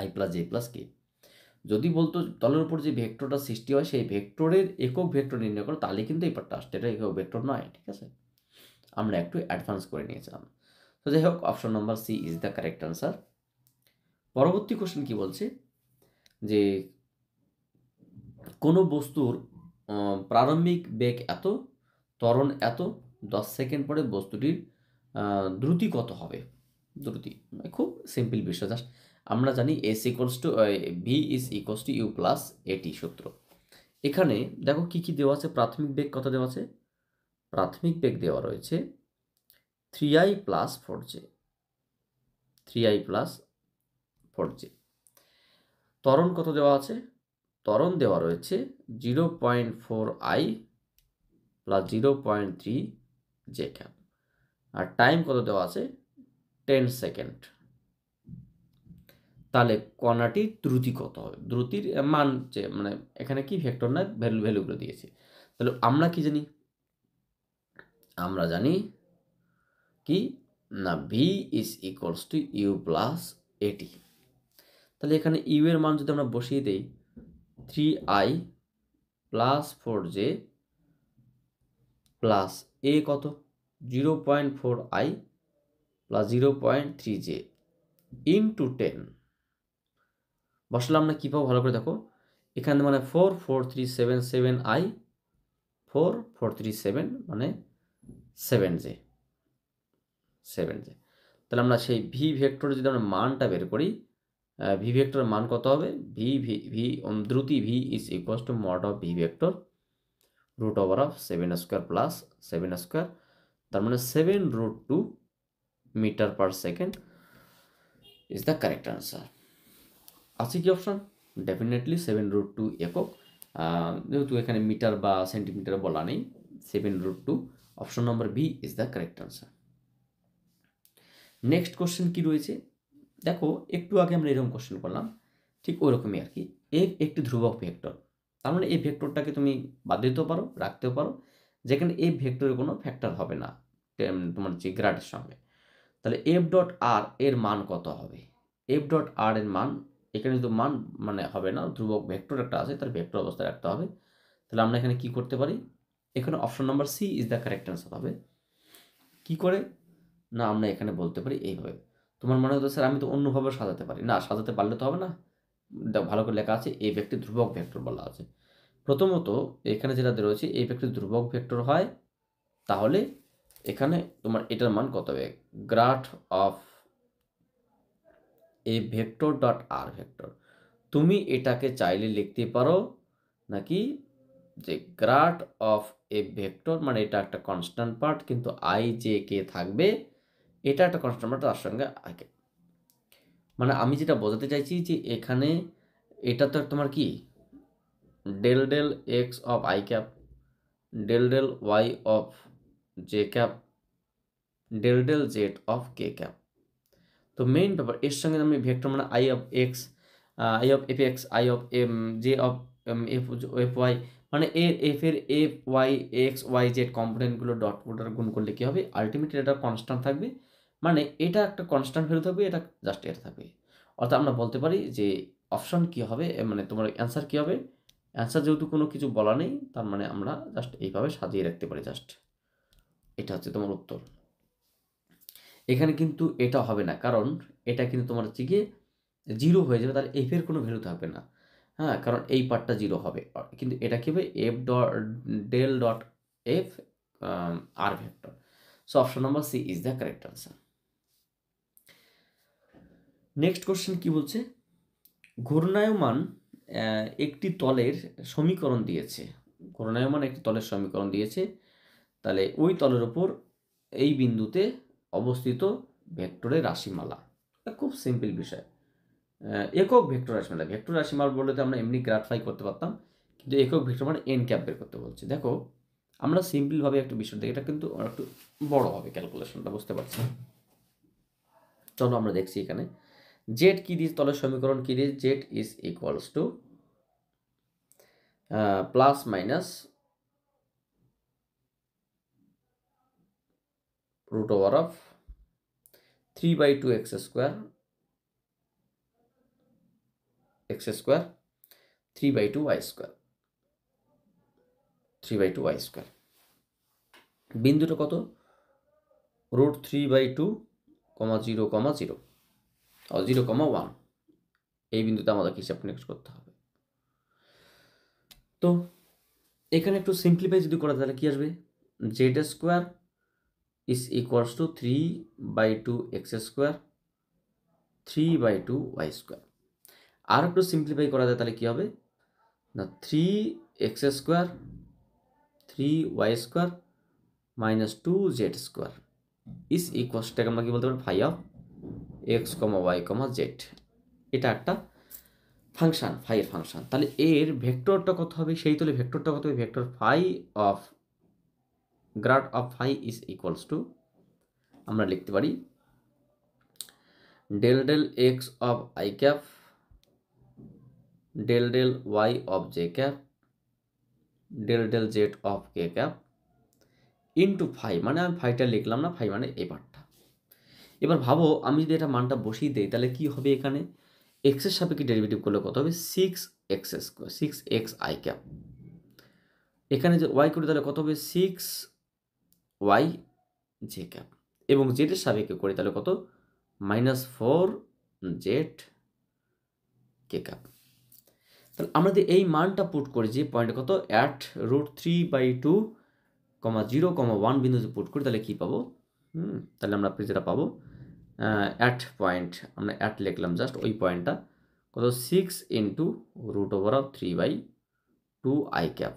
আই প্লাস জে প্লাস কে। যদি বলতো তলের উপর যে ভেক্টরটা সৃষ্টি হয় সেই ভেক্টরের একক ভেক্টর নির্ণয় করো, তাহলে কিন্তু এই পার্টটা আসছে, এটা একক ভেক্টর নয়, ঠিক আছে। আমরা একটু অ্যাডভান্স করে নিয়েছিলাম। তো যাই হোক, option number C is the correct answer. পরবর্তী কোশ্চেন কি বলছে যে কোনো বস্তুর প্রারম্ভিক বেগ এত, ত্বরণ এত, 10 সেকেন্ড পরে বস্তুটির দ্রুতি কত হবে। দ্রুতি খুব সিম্পল বিষয়, জাস্ট আমরা জানি s equals to v is equals to u plus at সূত্র। এখানে দেখো কি কি দেওয়া আছে, প্রাথমিক বেগ কত দেওয়া আছে, প্রাথমিক বেগ দেওয়া রয়েছে 3i plus 4j, 3i plus 4j। ত্বরণ কত দেওয়া আছে, ত্বরণ দেওয়া রয়েছে 0.4i প্লাস 0.3j ক্যাপ। আর টাইম কত দেওয়া আছে 10 সেকেন্ড। তাহলে কণাটির দ্রুতি কত হবে, দ্রুতির মান যে মানে এখানে কি ভেক্টর না ভ্যালুগুলো দিয়েছে। তাহলে আমরা কি জানি, আমরা জানি কি না v is equals to u plus at. তাহলে এখানে ইউ এর মান যদি আমরা বসিয়ে দিই 3i প্লাস 4j প্লাস এ কত 0.4i প্লাস 0.3j ইন্টু 10 বসলাম না, কী পাবো ভালো করে দেখো, এখানে মানে 44377i 4437 মানে 7j। তাহলে আমরা সেই ভি ভেক্টর যদি আমরা মানটা বের করি, ভি ভেক্টরের মান কত হবে, দ্রুতি v is equals to mod of v vector root over of 7 square plus 7 square, তার মানে 7√2 metre per second is the correct answer. আছে কি অপশন, ডেফিনেটলি 7√2 একক, যেহেতু এখানে মিটার বা সেন্টিমিটার বলা নেই, 7√2 option number B is the correct answer. Next question কি রয়েছে দেখো, একটু আগে আমরা এরকম কোশ্চেন করলাম, ঠিক ওরকমই আর কি। এফ একটি ধ্রুবক ভেক্টর, তার মানে এই ভেক্টরটাকে তুমি বাদ দিতেও পারো, রাখতেও পারো, যেখানে এই ভেক্টরের কোনো ফ্যাক্টর হবে না তোমার যে গ্রাডের সঙ্গে। তাহলে এফ ডট আর এর মান কত হবে? এফ ডট আর এর মান, এখানে যদি মান মানে হবে না, ধ্রুবক ভেক্টর একটা আছে, তার ভেক্টর অবস্থায় রাখতে হবে। তাহলে আমরা এখানে কি করতে পারি, এখানে option number C is the correct answer হবে। কি করে না, আমরা এখানে বলতে পারি এইভাবে। তোমার মনে হতো স্যার আমি তো অন্যভাবে সাজাতে পারি, না সাজাতে পারলে তো হবে না, ভালো করে লেখা আছে এই একটি ধ্রুবক ভেক্টর বলা আছে। প্রথমত এখানে যেটা রয়েছে এই একটি ধ্রুবক ভেক্টর হয়, তাহলে এখানে তোমার এটার মান কত হবে, grad of A vector dot R vector. তুমি এটাকে চাইলে লিখতে পারো নাকি যে গ্রাড অফ এ ভেক্টর, মানে এটা একটা কনস্ট্যান্ট পার্ট, কিন্তু আই জে কে থাকবে, এটা একটা কনস্ট্যান্ট পার্ট, তার সঙ্গে আইকে। মানে আমি যেটা বোঝাতে চাইছি যে এখানে এটা তো তোমার কি del del x of I cap, del del Y of J cap, del del Z of K cap. তো মেইন ব্যাপার এর সঙ্গে আমি ভেক্টর মানে I of x, I of F X, I of M J of F F Y, মানে F এর F Y X Y Z কম্পোনেন্টগুলো dot product গুণ করলে কী হবে, আলটিমেটলি এটা কনস্ট্যান্ট থাকবে, মানে এটা একটা কনস্ট্যান্ট ভ্যালু থাকবে, এটা জাস্ট এটা থাকবে। অর্থাৎ আমরা বলতে পারি যে অপশন কী হবে, মানে তোমার অ্যান্সার কী হবে, অ্যান্সার যেহেতু কোনো কিছু বলা নেই, তার মানে আমরা জাস্ট এইভাবে সাজিয়ে রাখতে পারি, জাস্ট এটা হচ্ছে তোমার উত্তর। এখানে কিন্তু এটা হবে না, কারণ এটা কিন্তু তোমার হচ্ছে গিয়ে জিরো হয়ে যাবে, তাহলে এফের কোনো ভ্যালু থাকবে না, হ্যাঁ, কারণ এই পার্টটা জিরো হবে। কিন্তু এটা কী হবে, f dot del dot f r vector. So option number C is the correct answer. Next question কি বলছে, ঘূর্ণায়মান একটি তলের সমীকরণ দিয়েছে, ঘূর্ণায়মান একটি তলের সমীকরণ দিয়েছে, তাহলে ওই তলের ওপর এই বিন্দুতে অবস্থিত ভেক্টরের রাশিমালা। খুব সিম্পল বিষয়, একক ভেক্টর রাশিমালা। ভেক্টর রাশিমালা বললে তো আমরা এমনি গ্রাফাই করতে পারতাম, কিন্তু একক ভেক্টর মানে এন ক্যাপ বের করতে বলছে। দেখো আমরা সিম্পলভাবে একটা বিষয় দেখি, এটা কিন্তু একটু বড় হবে ক্যালকুলেশনটা, বুঝতে পারছি। চলো আমরা দেখছি এখানে জেড কি দিয়ে তলের সমীকরণ কি দিয়ে, Z is equals two plus minus root over of 3/2 x square 3/2 y square 3/2 y square। বিন্দুটা কত, √3/2, 0, 0 ও 0,1, এই বিন্দুতে আমাদেরকে হিসাব নেক্সট করতে হবে। তো এখানে একটু সিম্পলিফাই যদি করা তাহলে কি আসবে, Z square is equals two 3/2 x square 3/2 y square। আর একটু সিম্পলিফাই করা যায় তাহলে কি হবে না, 3x square 3y square minus 2z square is equals, টাকে আমরা কি বলতে পারি, phi of x comma y comma z. এটা একটা ফাংশন, ফাই এর ফাংশন। তাহলে এর ভেক্টরটা কত হবে, সেই তলে ভেক্টরটা কত হবে, vector phi of grad of phi is equals to, আমরা লিখতে পারি del del x of I cap del del Y of J cap del del Z of K cap into phi, মানে আমি ফাইটা লিখলাম না, ফাই মানে এই পার্টটা। এবার ভাবো আমি যদি এটা মানটা বসিয়ে দিই তাহলে কি হবে, এখানে এক্সের সাপেক্ষে ডেরিভেটিভ করলে কত হবে, 6x আই ক্যাপ, এখানে যে ওয়াই করি তাহলে কত হবে 6y জে ক্যাপ, এবং জেডের সাপেক্ষে করি তাহলে কত, -4z কে ক্যাপ। তাহলে আমরা যদি এই মানটা পুট করি, যে পয়েন্ট কত অ্যাট √3/2, 0,1 বিন্দুতে পুট করি তাহলে কি পাবো, তাহলে আমরা যেটা পাবো অ্যাট পয়েন্ট, আমরা অ্যাট লিখলাম জাস্ট ওই পয়েন্টটা কত, 6 ইন্টু √3/2 আই ক্যাপ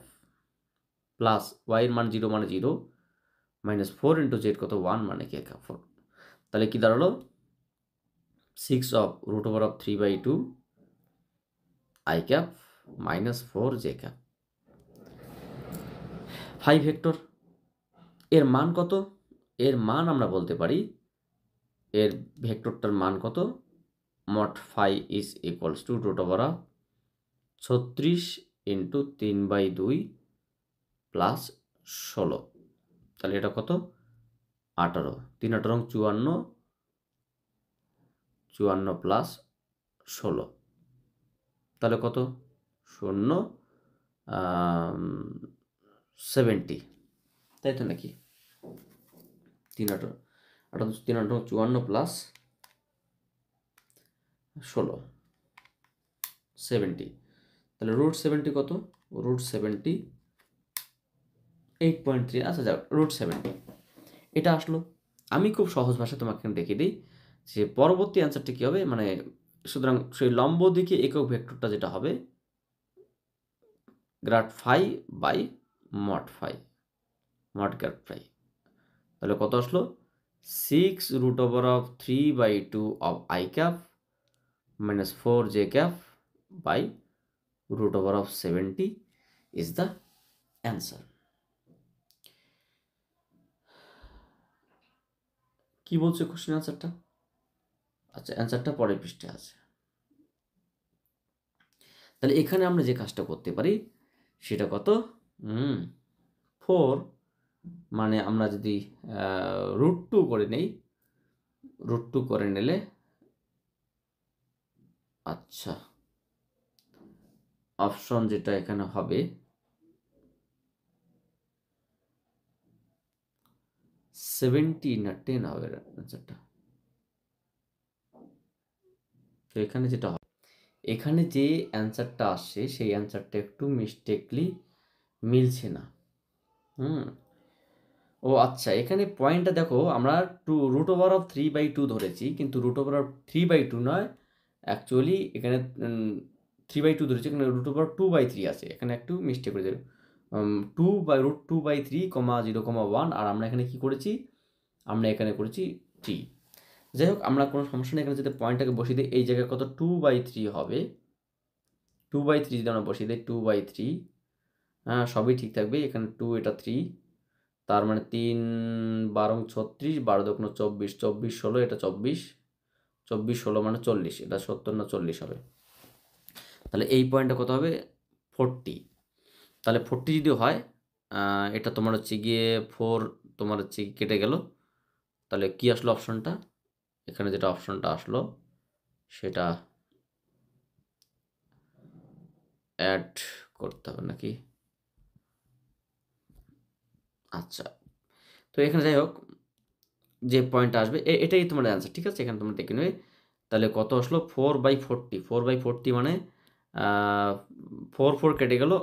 প্লাস ওয়াইয়ের মান 0 মানে 0 -4 ইন্টু জেড কত 1 মানে কে ক্যাপ 4। তাহলে কি দাঁড়ালো 6 of √3/2 i cap -4 J cap. Phi vector এর মান কত? এর মান আমরা বলতে পারি এর ভেক্টরটার মান কত? Mod phi is equals to root over of 36 into 3/2 plus 16। তাহলে এটা কত? 18। 3 18 54, 54 প্লাস 16। তাহলে কত? 0 70, তাই তো নাকি? 3 18 18 3 18 54 প্লাস 16 70। তাহলে রুট 70 কত? রুট 70 8.3। আচ্ছা যাক, রুট 70 এটা আসলো। আমি খুব সহজ ভাষায় তোমাকে দেখিয়ে দিই যে পরবর্তী অ্যান্সারটা কী হবে। মানে সুতরাং সেই লম্ব দিকে একক ভেক্টরটা যেটা হবে grad phi by mod phi, mod grad phi. তাহলে কত আসলো? 6 root over of 3/2 of I cap minus 4 J cap by root over of 70 is the answer. কি বলছে কোশ্চেন অ্যান্সারটা? আচ্ছা, অ্যান্সারটা পরের পৃষ্ঠে আছে। তাহলে এখানে আমরা যে কাজটা করতে পারি সেটা কত? 4 মানে আমরা যদি √2 করে নেই, √2 করে নিলে আচ্ছা অপশন যেটা এখানে হবে 70 না 10 হবে অ্যান্সারটা। তো এখানে যেটা হবে, এখানে যে অ্যান্সারটা আসছে সেই অ্যান্সারটা একটু মিস্টেকলি মিলছে না। ও আচ্ছা, এখানে পয়েন্টটা দেখো, আমরা রুট ওভার অফ 3/2 ধরেছি, কিন্তু রুট ওভার অফ 3/2 নয়, অ্যাকচুয়ালি এখানে 3/2 ধরেছি, এখানে রুট ওভার 2/3 আছে। এখানে একটু মিস্টেক করে দেবে, 2/√2/3, 0,1। আর আমরা এখানে কি করেছি? আমরা এখানে করেছি 3। যাই হোক, আমরা কোনো সমস্যা নেই। এখানে যদি পয়েন্টটাকে বসিয়ে দিই, এই জায়গায় কত? 2/3 হবে। 2/3 যদি আমরা বসিয়ে দিই 2/3, হ্যাঁ সবই ঠিক থাকবে। এখানে 2, এটা 3, তার মানে 3 12 36, 12 দুগুণে 24, 24 16, এটা 24, 24 16 মানে 40। এটা 70 না 40 হবে। তাহলে এই পয়েন্টটা কত হবে? 40। তাহলে 40 যদি হয়, এটা তোমার হচ্ছে গিয়ে 4 তোমার হচ্ছে কেটে গেল। তাহলে কি আসলো অপশনটা? এখানে যেটা অপশনটা আসলো সেটা অ্যাড করতে হবে নাকি? আচ্ছা, তো এখানে যাই হোক, যে পয়েন্টটা আসবে এটাই তোমার অ্যান্সার, ঠিক আছে? এখানে তোমরা দেখে নেবে। তাহলে কত আসলো? 4/40। 4/40 মানে 4 4 কেটে গেল,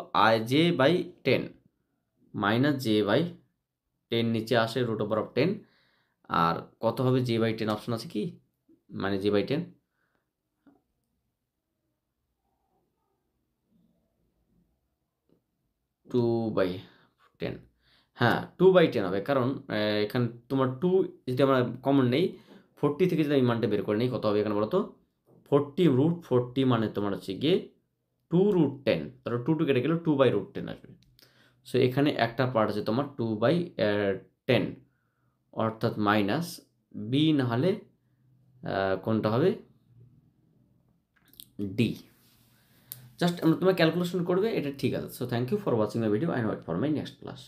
j/10 মাইনাস j/10 নিচে আসে রুট ওভার অফ 10। আর কত হবে? j/10 অপশন আছে কি? মানে j/10 2/10। হ্যাঁ 2/10 হবে, কারণ এখানে তোমার 2 যদি আমরা কমন নেই, 40 থেকে যদি আমি মানটা বের করে নিই, কত হবে এখানে বলো তো? 40√40 মানে তোমার হচ্ছে গিয়ে 2√10। তাহলে 2 কেটে গেলে 2/√10 আসবে। সো এখানে একটা পার্ট আছে তোমার 2/10, অর্থাৎ মাইনাস বি, না হলে কোনটা হবে? ডি। জাস্ট আমরা তোমার ক্যালকুলেশন করবে, এটা ঠিক আছে। So thank you for watching my video and wait for my next class.